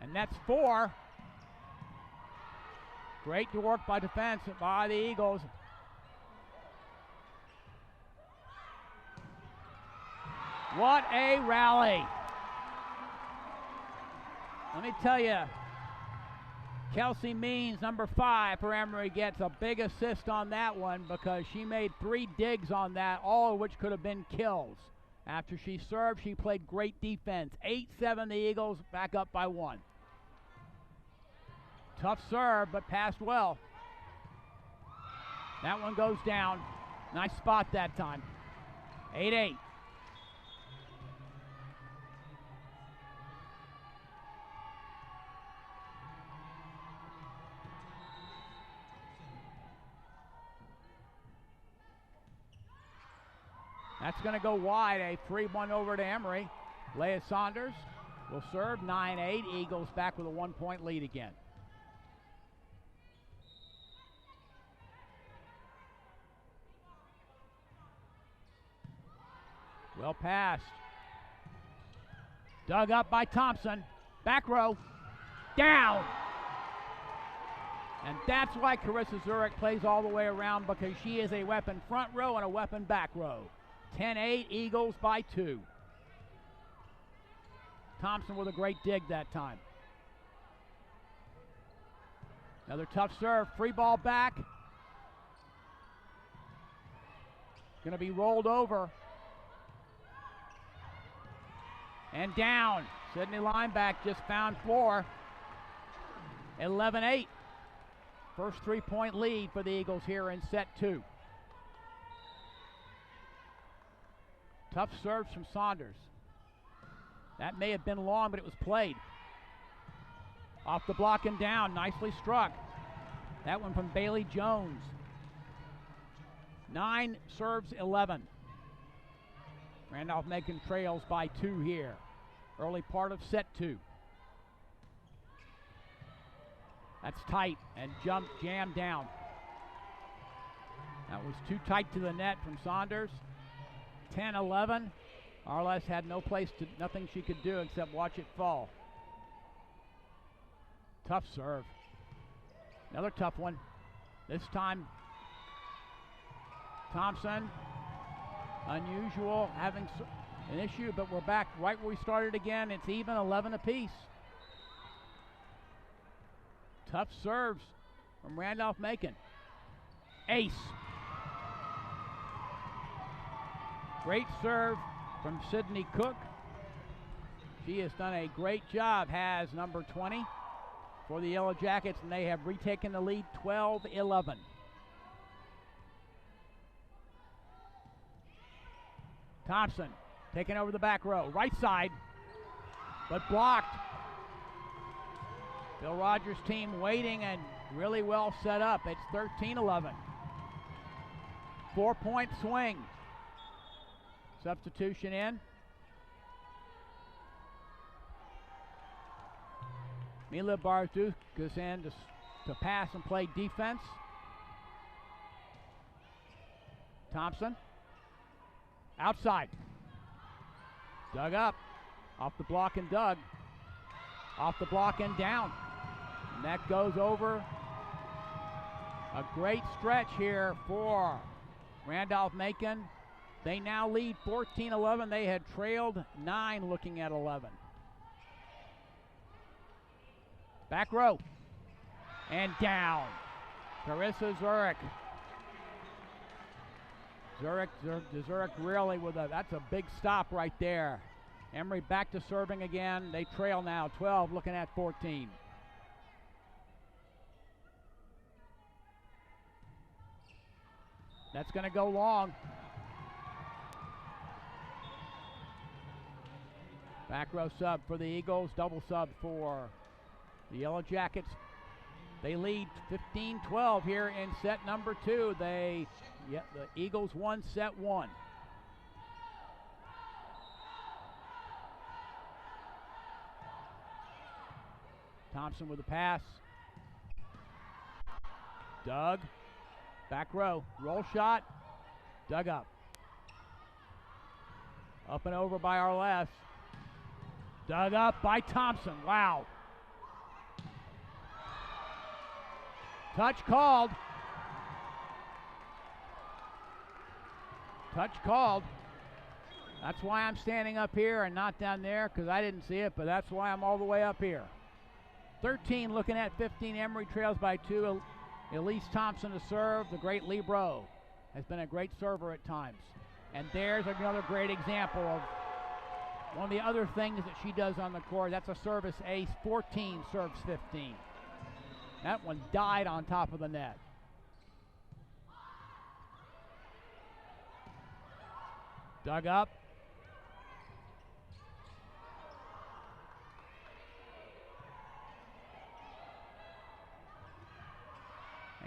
And that's 4. Great work by defense by the Eagles. What a rally. Let me tell you, Kelsey Means, number 5 for Emory, gets a big assist on that one because she made 3 digs on that, all of which could have been kills. After she served, she played great defense. 8-7, the Eagles back up by 1. Tough serve, but passed well. That one goes down. Nice spot that time. 8-8. That's going to go wide. A free one over to Emory. Leah Saunders will serve. 9-8. Eagles back with a 1-point lead again. Well passed. Dug up by Thompson. Back row. Down. And that's why Carissa Zurich plays all the way around, because she is a weapon front row and a weapon back row. 10-8, Eagles by 2. Thompson with a great dig that time. Another tough serve. Free ball back. Going to be rolled over. And down. Sydney Lineback just found floor. 11-8. First 3-point lead for the Eagles here in set 2. Tough serves from Saunders. That may have been long, but it was played. Off the block and down. Nicely struck. That one from Bailey Jones. 9 serves 11. Randolph-Macon trails by 2 here. Early part of set 2. That's tight and jammed down. That was too tight to the net from Saunders. 10-11. Arles had nothing she could do except watch it fall. Tough serve. Another tough one. This time, Thompson, unusual, having an issue, but we're back right where we started again. It's even, 11 apiece. Tough serves from Randolph-Macon. Ace. Great serve from Sydney Cook. She has done a great job, has number 20. for the Yellow Jackets, and they have retaken the lead 12-11. Thompson taking over the back row, right side, but blocked. Bill Rogers' team waiting and really well set up. It's 13-11. 4-point swing. Substitution in. Mila Barzuk goes in to pass and play defense. Thompson. Outside. Dug up. Off the block and dug. Off the block and down. And that goes over. A great stretch here for Randolph-Macon. They now lead 14-11. They had trailed 9 looking at 11. Back row. And down. Carissa Zurich. Zurich really that's a big stop right there. Emory back to serving again. They trail now 12, looking at 14. That's going to go long. Back row sub for the Eagles, double sub for the Yellow Jackets. They lead 15-12 here in set number 2. The Eagles won set 1. Thompson with a pass. Dug. Back row. Roll shot. Dug up. Up and over by Arles. Dug up by Thompson. Wow. Touch called. Touch called. That's why I'm standing up here and not down there, because I didn't see it, but that's why I'm all the way up here. 13 looking at 15. Emory trails by 2. Elise Thompson to serve. The great Libro has been a great server at times. And there's another great example of one of the other things that she does on the court. That's a service ace. 14 serves 15. That one died on top of the net. Dug up.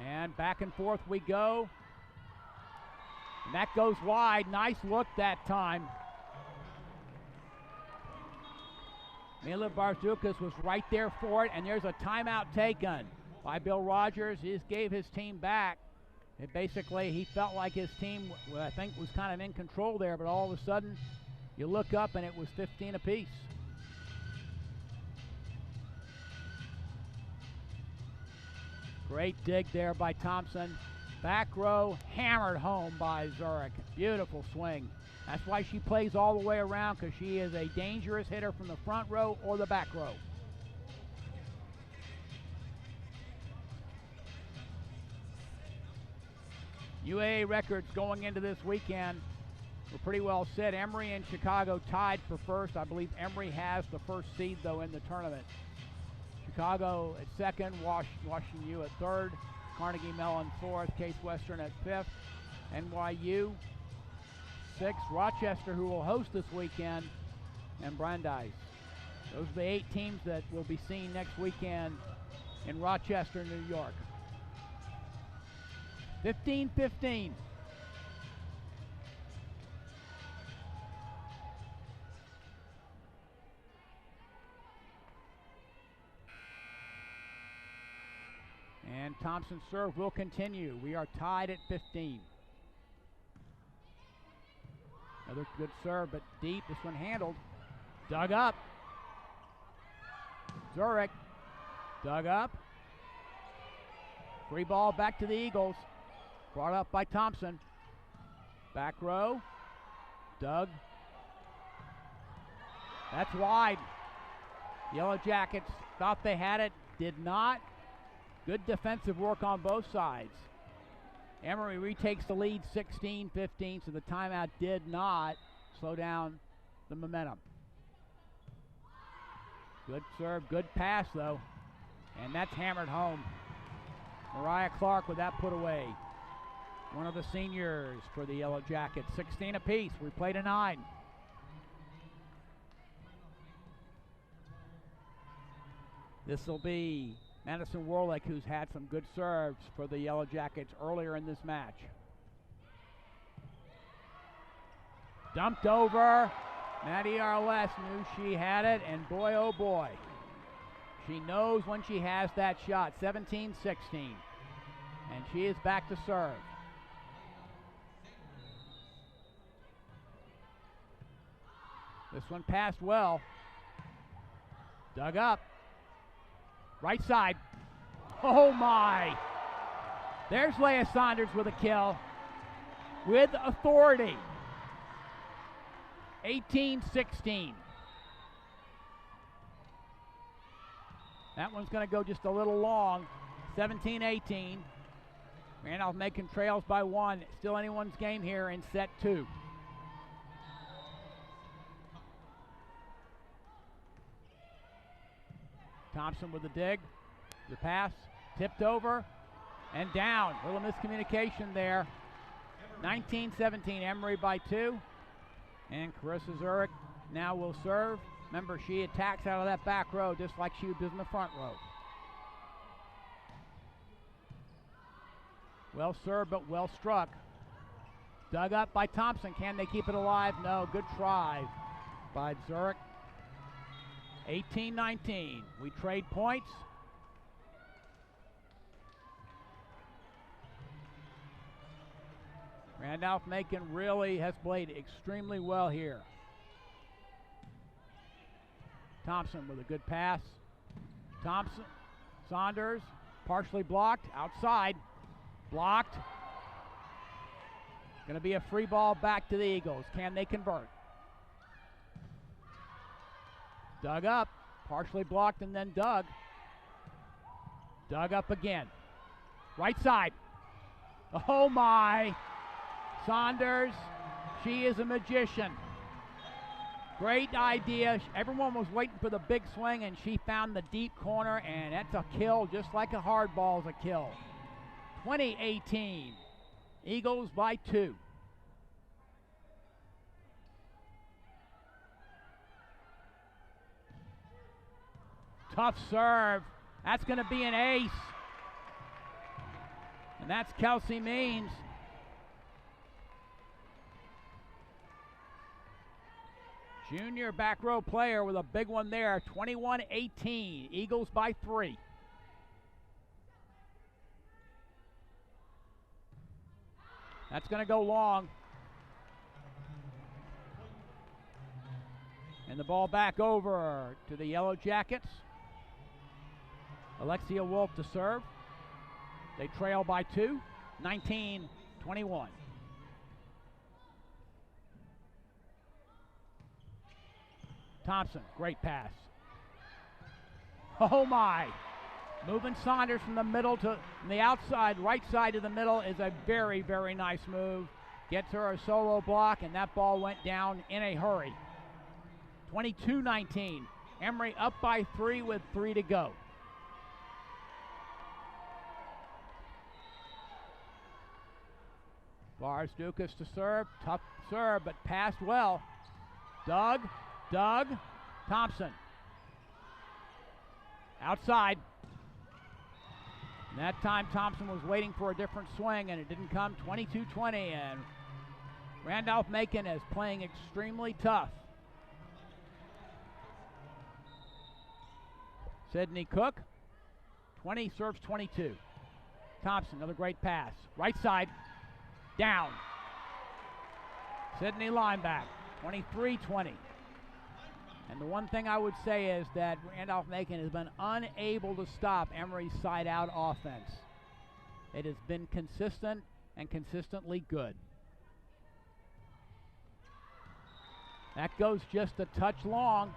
And back and forth we go. And that goes wide. Nice look that time. Mila Barzukas was right there for it, and there's a timeout taken by Bill Rogers. He just gave his team back. It basically, he felt like his team, I think, was kind of in control there, but all of a sudden, you look up and it was 15 apiece. Great dig there by Thompson. Back row, hammered home by Zurich. Beautiful swing. That's why she plays all the way around, because she is a dangerous hitter from the front row or the back row. UAA records going into this weekend were pretty well set. Emory and Chicago tied for first. I believe Emory has the first seed, though, in the tournament. Chicago at second, Washington U at third, Carnegie Mellon fourth, Case Western at fifth, NYU sixth, Rochester, who will host this weekend, and Brandeis. Those are the 8 teams that will be seen next weekend in Rochester, New York. 15-15. And Thompson's serve will continue. We are tied at 15. Another good serve, but deep. This one handled. Dug up. Zurich. Dug up. Free ball back to the Eagles. Brought up by Thompson. Back row. Dug. That's wide. Yellow Jackets thought they had it. Did not. Good defensive work on both sides. Emory retakes the lead 16-15, so the timeout did not slow down the momentum. Good serve, good pass, though. And that's hammered home. Mariah Clark with that put away. One of the seniors for the Yellow Jackets. 16 apiece. We play to 9. This will be Madison Warlick, who's had some good serves for the Yellow Jackets earlier in this match. Dumped over. Maddie Arles knew she had it, and boy, oh boy. She knows when she has that shot. 17-16. And she is back to serve. This one passed well. Dug up. Right side. Oh my. There's Leah Saunders with a kill. With authority. 18-16. That one's going to go just a little long. 17-18. Randolph-Macon trails by 1. Still anyone's game here in set 2. Thompson with the dig. The pass. Tipped over. And down. A little miscommunication there. 19-17. Emory by 2. And Carissa Zurich now will serve. Remember, she attacks out of that back row just like she did in the front row. Well served, but well struck. Dug up by Thompson. Can they keep it alive? No. Good try by Zurich. 18-19. We trade points. Randolph-Macon really has played extremely well here. Thompson with a good pass. Thompson, Saunders, partially blocked, outside, blocked. Going to be a free ball back to the Eagles. Can they convert? Dug up, partially blocked and then dug. Dug up again. Right side. Oh my. Saunders, she is a magician. Great idea. Everyone was waiting for the big swing, and she found the deep corner, and that's a kill, just like a hard ball is a kill. 20-18. Eagles by 2. Tough serve. That's going to be an ace. And that's Kelsey Means. Junior back row player with a big one there. 21-18. Eagles by 3. That's going to go long. And the ball back over to the Yellow Jackets. Alexia Wolf to serve. They trail by 2. 19-21. Thompson, great pass. Oh my. Moving Saunders from the middle to the outside, right side to the middle is a very, very nice move. Gets her a solo block, and that ball went down in a hurry. 22-19. Emory up by 3 with 3 to go. Bars Dukas to serve. Tough serve, but passed well. Doug. Thompson. Outside. And that time Thompson was waiting for a different swing, and it didn't come. 22-20, and Randolph-Macon is playing extremely tough. Sydney Cook, 20, serves 22. Thompson, another great pass. Right side, down. Sydney lineback, 23-20. And the one thing I would say is that Randolph-Macon has been unable to stop Emory's side-out offense. It has been consistent and consistently good. That goes just a touch long.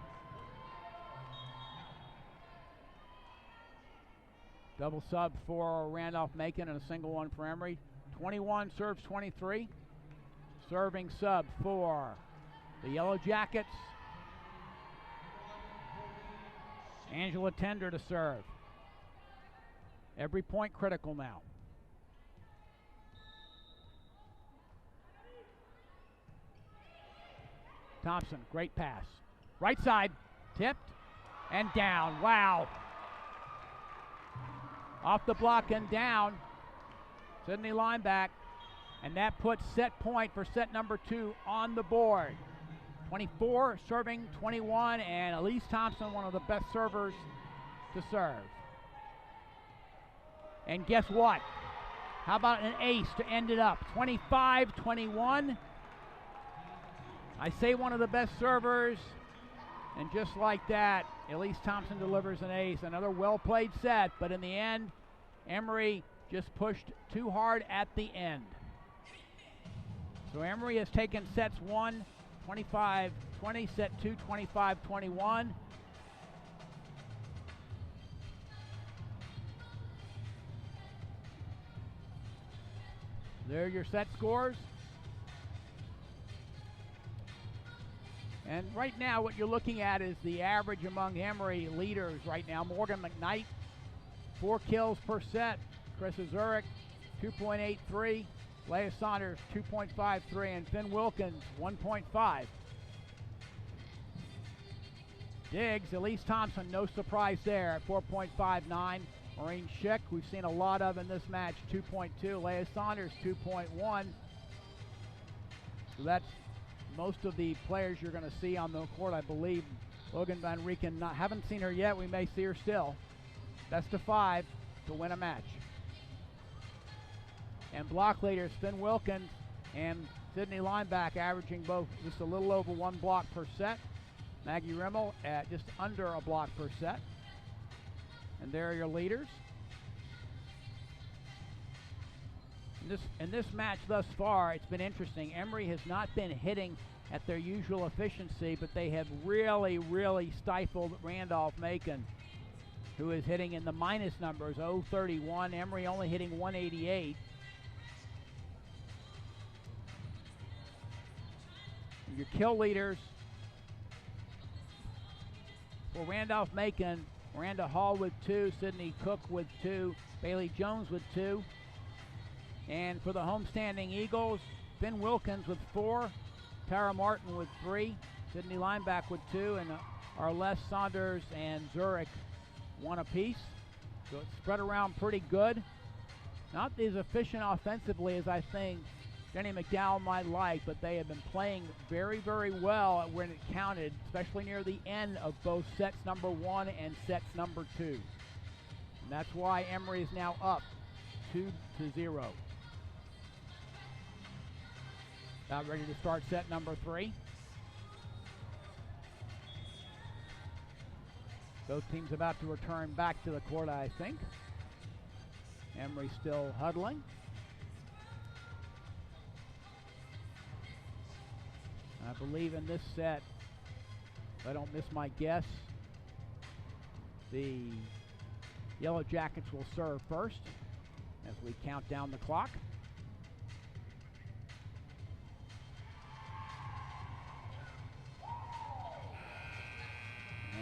Double sub for Randolph-Macon and a single one for Emory. 21 serves 23. Serving sub for the Yellow Jackets. Angela Tender to serve. Every point critical now. Thompson, great pass. Right side, tipped and down. Wow. Off the block and down. Sydney Lineback. And that puts set point for set number 2 on the board. 24 serving 21, and Elise Thompson, one of the best servers to serve. And guess what? How about an ace to end it up? 25-21. I say one of the best servers, and just like that, Elise Thompson delivers an ace. Another well-played set, but in the end, Emory just pushed too hard at the end. So Emory has taken sets 1, 25-20, set 2, 25-21. There are your set scores. And right now what you're looking at is the average among Emory leaders right now. Morgan McKnight, 4 kills per set. Krista Zurich, 2.83. Leah Saunders, 2.53. And Finn Wilkins, 1.5. Diggs, Elise Thompson, no surprise there at 4.59. Maureen Schick, we've seen a lot of in this match, 2.2. Leah Saunders, 2.1. So that's most of the players you're going to see on the court, I believe. Logan Van Rieken, haven't seen her yet. We may see her still. Best of 5 to win a match. And block leaders, Finn Wilkins and Sydney Lineback, averaging both just a little over 1 block per set. Maggie Rimmel at just under a block per set. And there are your leaders. In this match thus far, it's been interesting. Emory has not been hitting at their usual efficiency, but they have really, really stifled Randolph-Macon, who is hitting in the minus numbers, 031. Emory only hitting 188. Your kill leaders for Randolph-Macon, Miranda Hall with 2, Sydney Cook with 2, Bailey Jones with 2. And for the homestanding Eagles, Finn Wilkins with 4, Tara Martin with 3, Sydney Lineback with 2, and Arlette Saunders and Zurich 1 apiece. So it's spread around pretty good. Not as efficient offensively as I think Jenny McDowell might like, but they have been playing very, very well when it counted, especially near the end of both sets number 1 and sets number 2. And that's why Emory is now up 2-0. About ready to start set number 3. Both teams about to return back to the court, I think. Emory still huddling. I believe in this set, if I don't miss my guess, the Yellow Jackets will serve first as we count down the clock.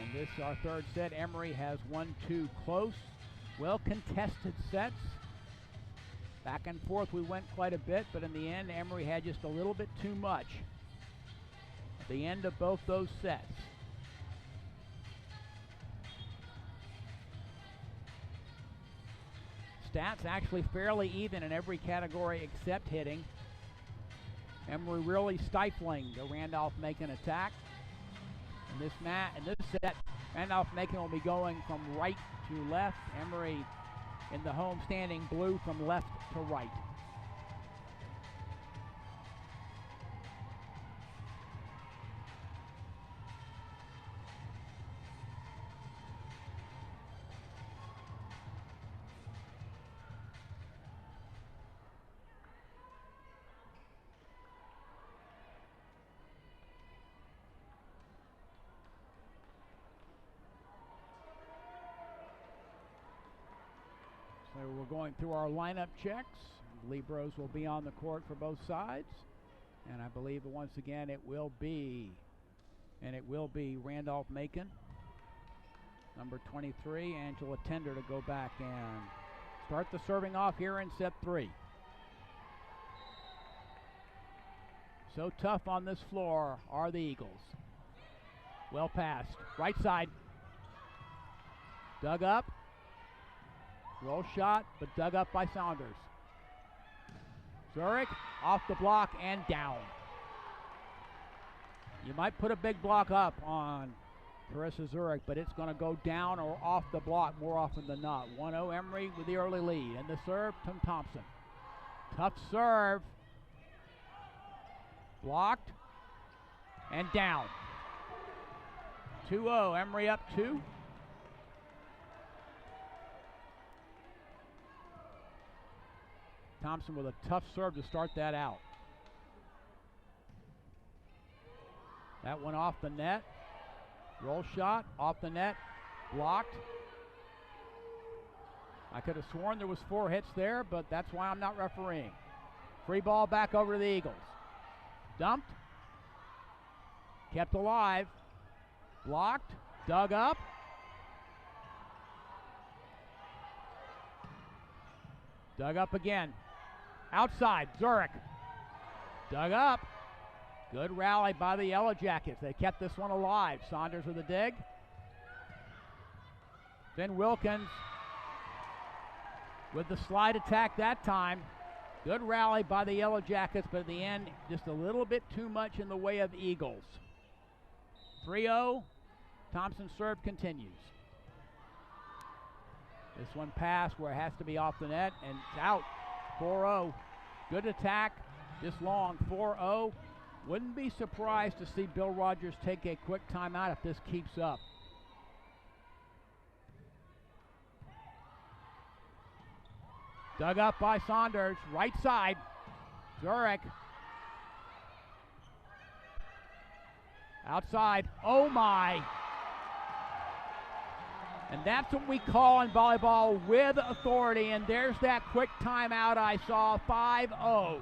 And this is our third set. Emory has 1-2 close, well contested sets. Back and forth we went quite a bit, but in the end Emory had just a little bit too much. The end of both those sets. Stats actually fairly even in every category except hitting. Emory really stifling the Randolph-Macon attack. In this set, Randolph-Macon will be going from right to left. Emory in the home standing blue from left to right. So we're going through our lineup checks. Libros will be on the court for both sides. And I believe that once again it will be Randolph-Macon. Number 23, Angela Tender to go back and start the serving off here in set 3. So tough on this floor are the Eagles. Well passed. Right side. Dug up. Roll shot, but dug up by Saunders. Zurich off the block and down. You might put a big block up on Carissa Zurich, but it's going to go down or off the block more often than not. 1-0 Emory with the early lead. And the serve, Tim Thompson. Tough serve. Blocked and down. 2-0, Emory up 2. Thompson with a tough serve to start that out. That went off the net. Roll shot, off the net, blocked. I could have sworn there was 4 hits there, but that's why I'm not refereeing. Free ball back over to the Eagles. Dumped. Kept alive. Blocked. Dug up. Dug up again. Outside, Zurich. Dug up. Good rally by the Yellow Jackets. They kept this one alive. Saunders with a dig. Finn Wilkins with the slide attack that time. Good rally by the Yellow Jackets, but at the end, just a little bit too much in the way of Eagles. 3-0. Thompson's serve continues. This one passed where it has to be off the net, and it's out. 4-0. Good attack, just long. 4-0. Wouldn't be surprised to see Bill Rogers take a quick timeout if this keeps up. Dug up by Saunders, right side. Zurich. Outside, oh my. And that's what we call in volleyball with authority, and there's that quick timeout I saw, 5-0.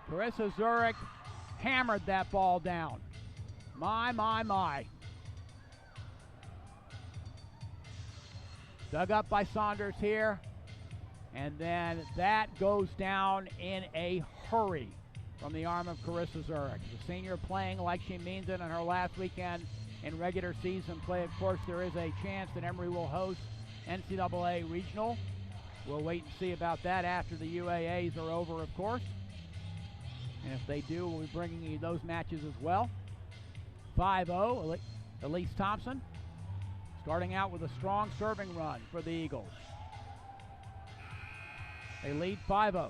Carissa Zurich hammered that ball down. My, my, my. Dug up by Saunders here. And then that goes down in a hurry from the arm of Carissa Zurich. The senior playing like she means it on her last weekend in regular season play. Of course, there is a chance that Emory will host NCAA Regional. We'll wait and see about that after the UAAs are over, of course. And if they do, we'll be bringing you those matches as well. 5-0, Elise Thompson starting out with a strong serving run for the Eagles. They lead 5-0.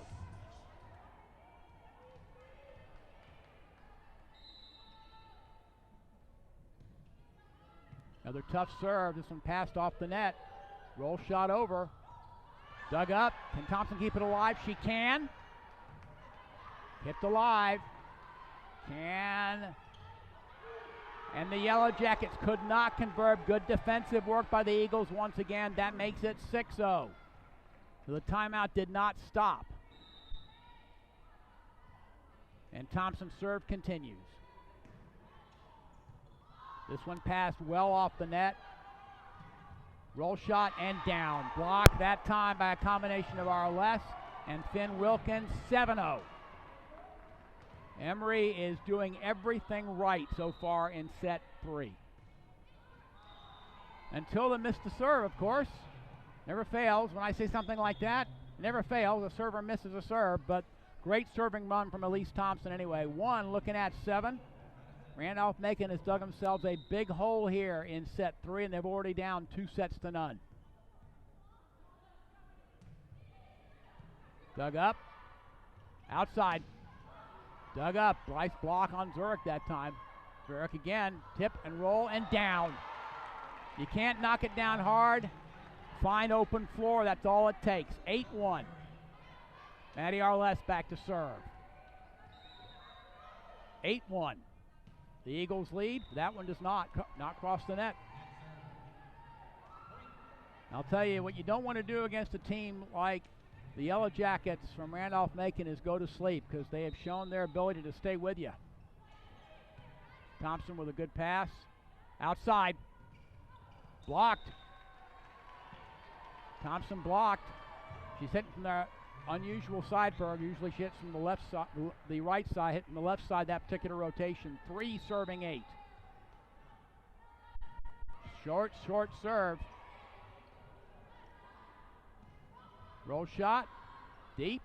Another tough serve. This one passed off the net. Roll shot over. Dug up. Can Thompson keep it alive? She can. Kept alive. Can. And the Yellow Jackets could not convert. Good defensive work by the Eagles once again. That makes it 6-0. So the timeout did not stop. And Thompson's serve continues. This one passed well off the net. Roll shot and down. Blocked that time by a combination of Arles and Finn Wilkins. 7-0. Emory is doing everything right so far in set 3. Until they missed the serve, of course. Never fails. When I say something like that, never fails. A server misses a serve, but great serving run from Elise Thompson anyway. 1 looking at 7. Randolph-Macon has dug themselves a big hole here in set 3, and they're already down 2-0. Dug up. Outside. Dug up. Nice block on Zurich that time. Zurich again. Tip and roll and down. You can't knock it down hard. Fine open floor. That's all it takes. 8-1. Maddie Arles back to serve. 8-1. The Eagles lead. That one does not cross the net. I'll tell you, what you don't want to do against a team like the Yellow Jackets from Randolph-Macon is go to sleep, because they have shown their ability to stay with you. Thompson with a good pass. Outside. Blocked. Thompson blocked. She's hitting from the unusual side for her. Usually she hits from the left side, the right side, hitting the left side that particular rotation. 3 serving 8. Short serve. Roll shot. Deep.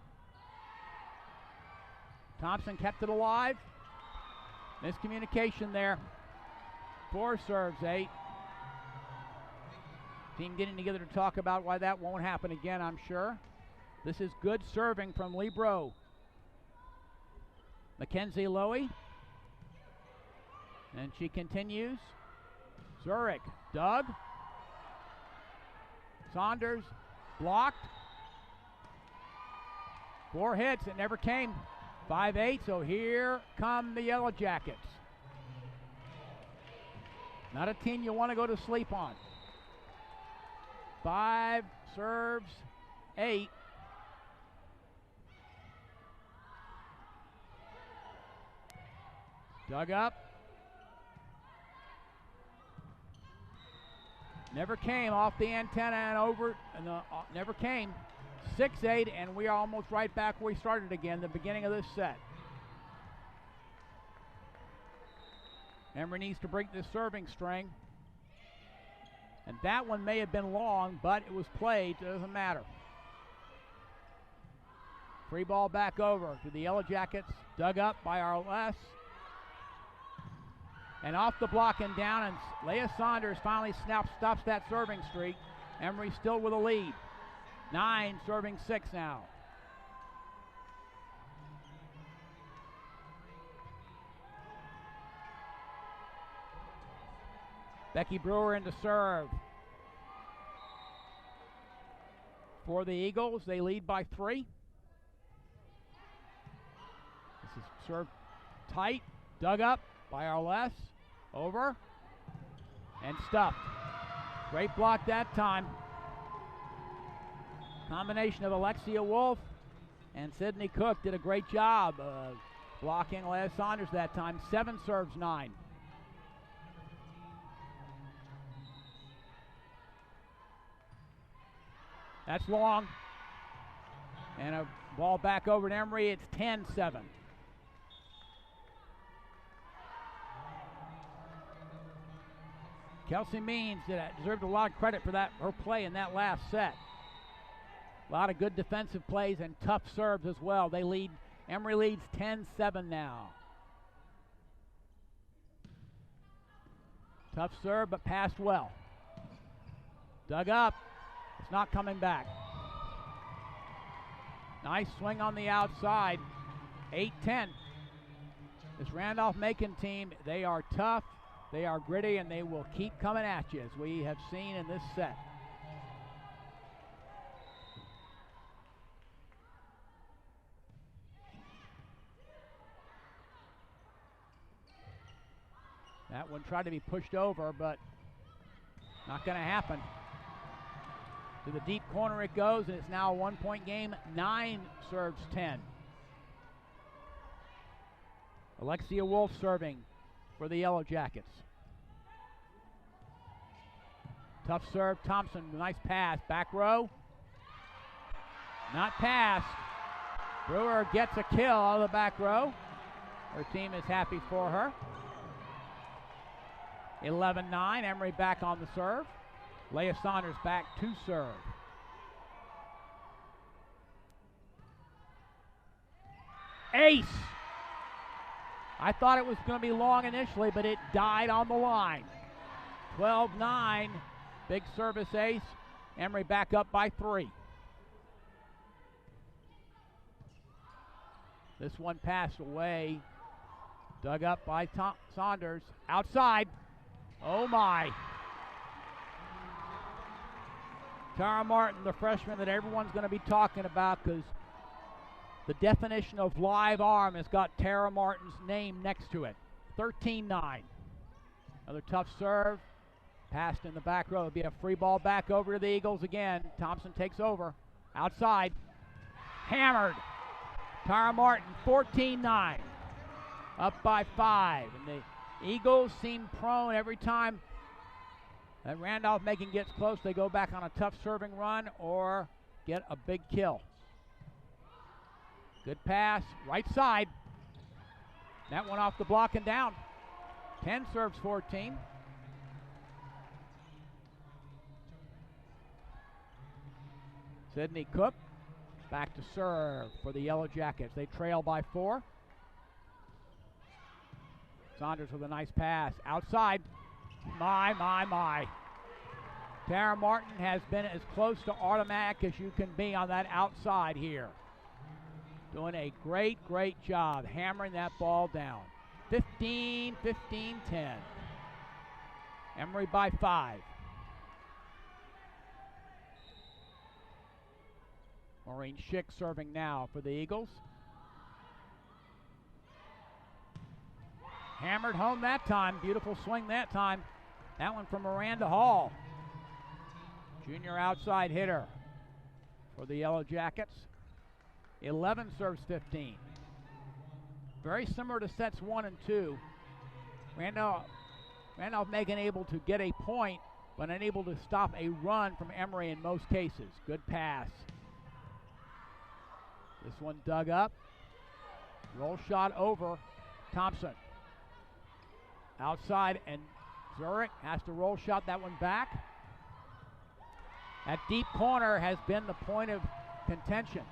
Thompson kept it alive. Miscommunication there. 4 serves 8. Team getting together to talk about why that won't happen again, I'm sure. This is good serving from Lebro. Mackenzie Lowy. And she continues. Zurich, Doug. Saunders, blocked. 4 hits, it never came. 5-8, so here come the Yellow Jackets. Not a team you want to go to sleep on. 5 serves 8. Dug up. Never came off the antenna and over, and never came. 6-8, and we are almost right back where we started again, the beginning of this set. Emory needs to break this serving string. And that one may have been long, but it was played. It doesn't matter. Free ball back over to the Yellow Jackets. Dug up by Arles. And off the block and down, and Leah Saunders finally stops that serving streak. Emory still with a lead. 9 serving 6 now. Becky Brewer into serve. For the Eagles, they lead by 3. This is serve tight, dug up by Arles. Over and stuffed. Great block that time. Combination of Alexia Wolf and Sydney Cook did a great job of blocking Leah Saunders that time. 7 serves 9. That's long. And a ball back over to Emory. It's 10-7. Kelsey Means deserved a lot of credit for her play in that last set. A lot of good defensive plays and tough serves as well. Emory leads 10-7 now. Tough serve, but passed well. Dug up. It's not coming back. Nice swing on the outside. 8-10. This Randolph-Macon team, they are tough. They are gritty, and they will keep coming at you, as we have seen in this set. That one tried to be pushed over, but not going to happen. To the deep corner it goes, and it's now a 1-point game. 9 serves 10. Alexia Wolf serving for the Yellow Jackets. Tough serve, Thompson, nice pass, back row. Not passed. Brewer gets a kill out of the back row. Her team is happy for her. 11-9, Emory back on the serve. Leah Saunders back to serve. Ace! I thought it was going to be long initially, but it died on the line. 12-9, big service ace. Emory back up by 3. This one passed away. Dug up by Saunders. Outside. Oh my. Tara Martin, the freshman that everyone's going to be talking about, because the definition of live arm has got Tara Martin's name next to it. 13-9. Another tough serve. Passed in the back row. It'll be a free ball back over to the Eagles again. Thompson takes over. Outside. Hammered. Tara Martin, 14-9. Up by 5. And the Eagles seem prone every time that Randolph-Macon gets close. They go back on a tough serving run, or get a big kill. Good pass, right side. That one off the block and down. 10 serves 14. Sydney Cook back to serve for the Yellow Jackets. They trail by 4. Saunders with a nice pass. Outside. My. Tara Martin has been as close to automatic as you can be on that outside here. Doing a great job hammering that ball down. 15-10. Emory by 5. Maureen Schick serving now for the Eagles. Hammered home that time. Beautiful swing that time. That one from Miranda Hall. Junior outside hitter for the Yellow Jackets. 11 serves 15. Very similar to sets 1 and 2. Randolph-Macon able to get a point, but unable to stop a run from Emory in most cases. Good pass. This one dug up. Roll shot over. Thompson. Outside, and Zurich has to roll shot that one back. That deep corner has been the point of contention.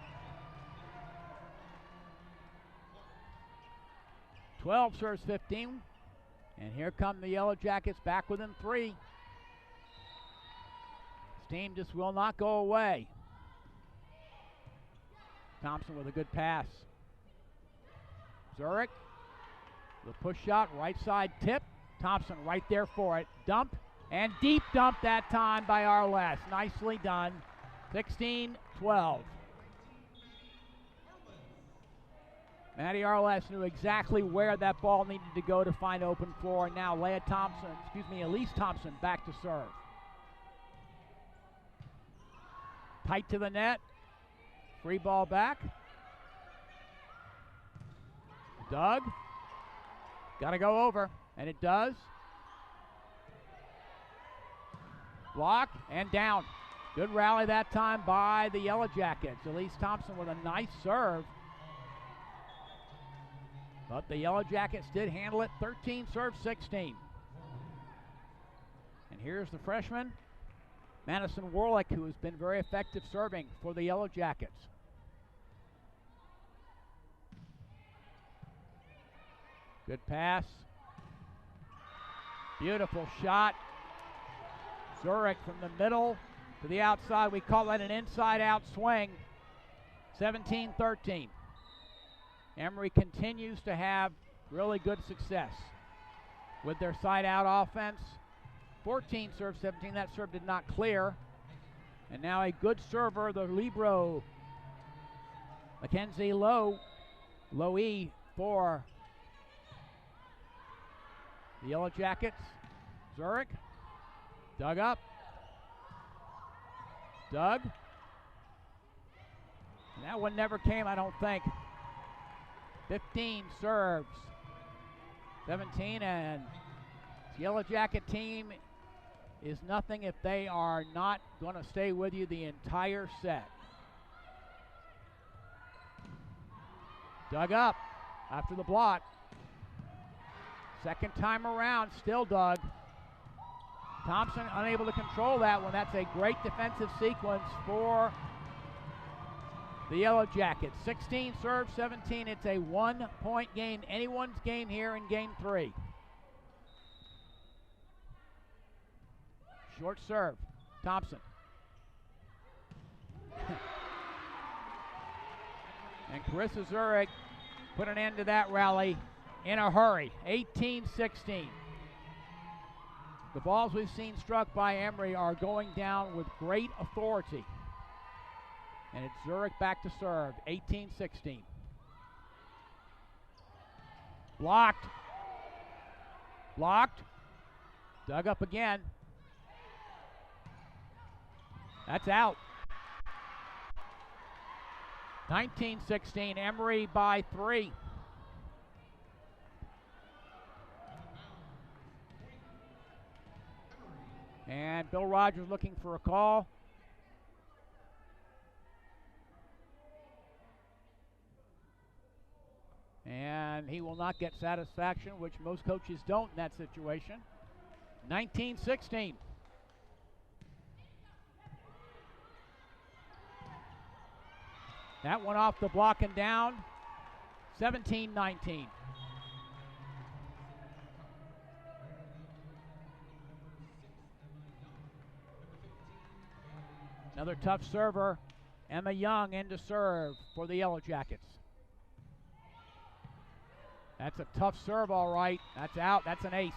12 serves 15. And here come the Yellow Jackets back within 3. Steam just will not go away. Thompson with a good pass. Zurich, the push shot, right side tip. Thompson right there for it. Dump, and deep dump that time by Arles. Nicely done. 16-12. Maddie Arles knew exactly where that ball needed to go to find open floor. Now Elise Thompson back to serve. Tight to the net. Free ball back. Doug. Got to go over, and it does. Block and down. Good rally that time by the Yellow Jackets. Elise Thompson with a nice serve. But the Yellow Jackets did handle it. 13 serves 16. And here's the freshman, Madison Warlick, who has been very effective serving for the Yellow Jackets. Good pass. Beautiful shot. Zurich from the middle to the outside. We call that an inside-out swing. 17-13. Emory continues to have really good success with their side-out offense. 14 serves 17. That serve did not clear. And now a good server, the libero, Mackenzie Lowe for the Yellow Jackets. Zurich, dug up. Doug. And that one never came, I don't think. 15 serves 17, and the Yellow Jacket team is nothing if they are not going to stay with you the entire set. Dug up after the block. Second time around, still dug. Thompson unable to control that one. That's a great defensive sequence for the Yellow Jackets. 16 serves 17. It's a 1-point game. Anyone's game here in game 3. Short serve. Thompson. And Carissa Zurich put an end to that rally in a hurry. 18-16. The balls we've seen struck by Emory are going down with great authority. And it's Zurich back to serve. 18-16. Blocked. Blocked. Dug up again. That's out. 19-16. Emory by 3. And Bill Rogers looking for a call. he will not get satisfaction, which most coaches don't in that situation. 19-16. That one off the block and down. 17-19. Another tough server, Emma Young, in to serve for the Yellow Jackets. That's a tough serve, all right. That's out. That's an ace.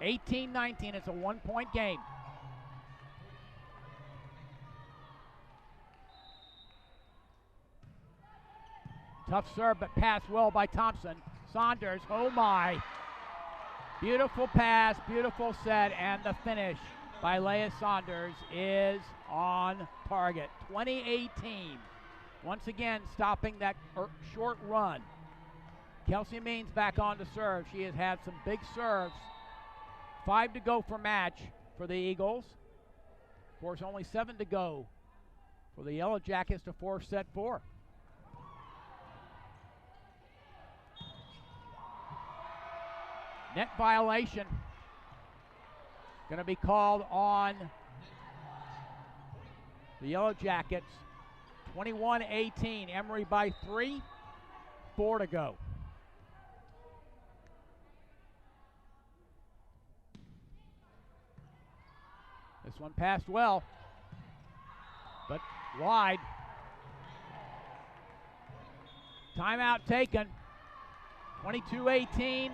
18-19. It's a one-point game. Tough serve, but passed well by Thompson. Saunders, oh my. Beautiful pass, beautiful set, and the finish by Leah Saunders is on target. 20-18. Once again, stopping that short run. Kelsey Means back on to serve. She has had some big serves. 5 to go for match for the Eagles. Of course, only 7 to go for the Yellow Jackets to force set 4. Net violation going to be called on the Yellow Jackets. 21-18. Emory by 3. 4 to go. This one passed well, but wide. Timeout taken. 22-18.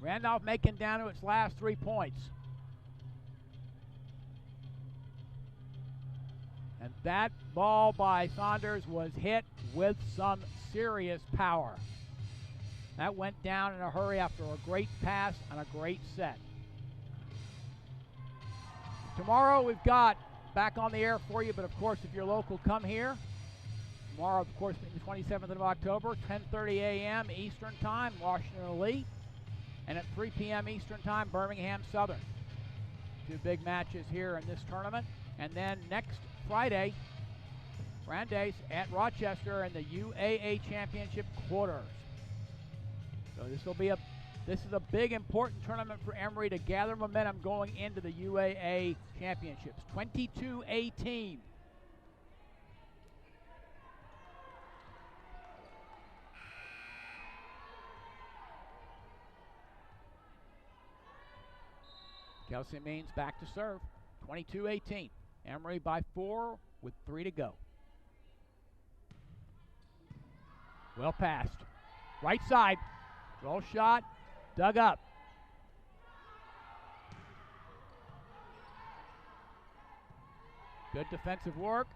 Randolph-Macon down to its last 3 points. And that ball by Saunders was hit with some serious power. That went down in a hurry after a great pass and a great set. Tomorrow we've got back on the air for you, but of course if you're local, come here. Tomorrow, of course, the 27th of October, 10:30 a.m. Eastern Time, Washington Elite. And at 3 p.m. Eastern Time, Birmingham Southern. 2 big matches here in this tournament. And then next Friday, Brandeis at Rochester in the UAA Championship quarters. So this is a big important tournament for Emory to gather momentum going into the UAA Championships. 22-18. Kelsey Means back to serve. 22-18. Emory by 4 with 3 to go. Well passed. Right side. Roll shot. Dug up. Good defensive work.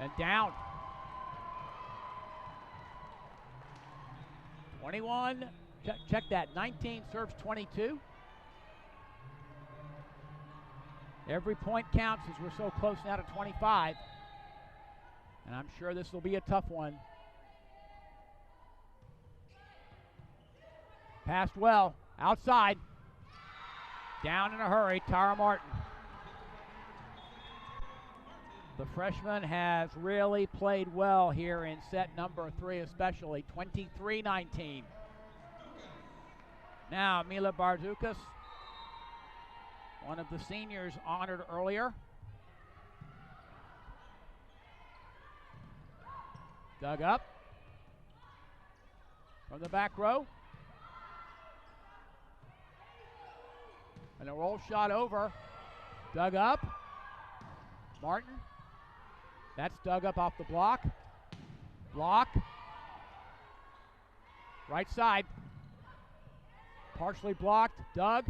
And down. 21. Check that. 19 serves 22. Every point counts as we're so close now to 25. And I'm sure this will be a tough one. Passed well. Outside. Down in a hurry, Tara Martin. The freshman has really played well here in set number 3 especially. 23-19. Now Mila Barzukas, one of the seniors honored earlier. Dug up from the back row. And a roll shot over. Dug up. Martin. That's dug up off the block. Block. Right side. Partially blocked. Dug.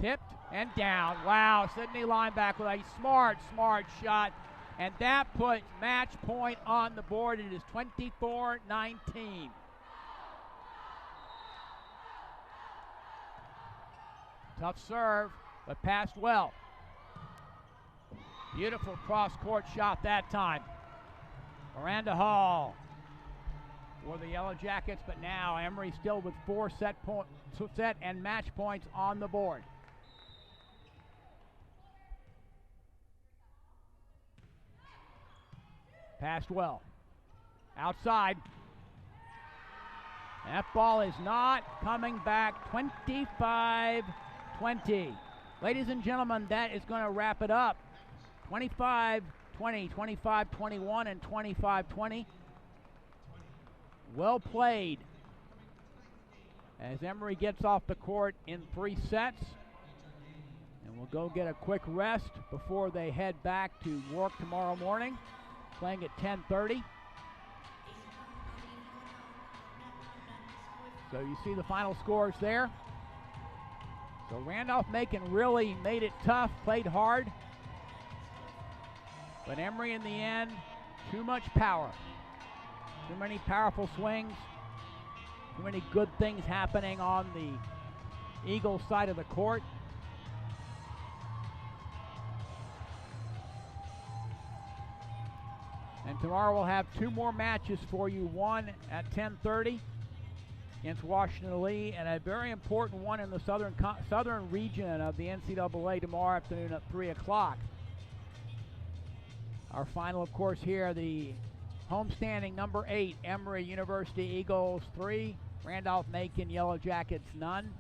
Tipped and down. Wow, Sydney Lineback with a smart shot. And that puts match point on the board. It is 24-19. Tough serve, but passed well. Beautiful cross-court shot that time. Miranda Hall for the Yellow Jackets, but now Emory still with 4 set and match points on the board. Passed well. Outside. That ball is not coming back. 25-20. Ladies and gentlemen, that is going to wrap it up. 25-20, 25-21, and 25-20. Well played as Emory gets off the court in 3 sets. And we'll go get a quick rest before they head back to work tomorrow morning, playing at 10:30. So you see the final scores there. So Randolph-Macon really made it tough, played hard. But Emory in the end, too much power. Too many powerful swings. Too many good things happening on the Eagles side of the court. And tomorrow we'll have 2 more matches for you. One at 10:30 against Washington Lee, and a very important one in the southern region of the NCAA tomorrow afternoon at 3 o'clock. Our final, of course, here, the homestanding number 8 Emory University Eagles 3, Randolph-Macon Yellow Jackets none.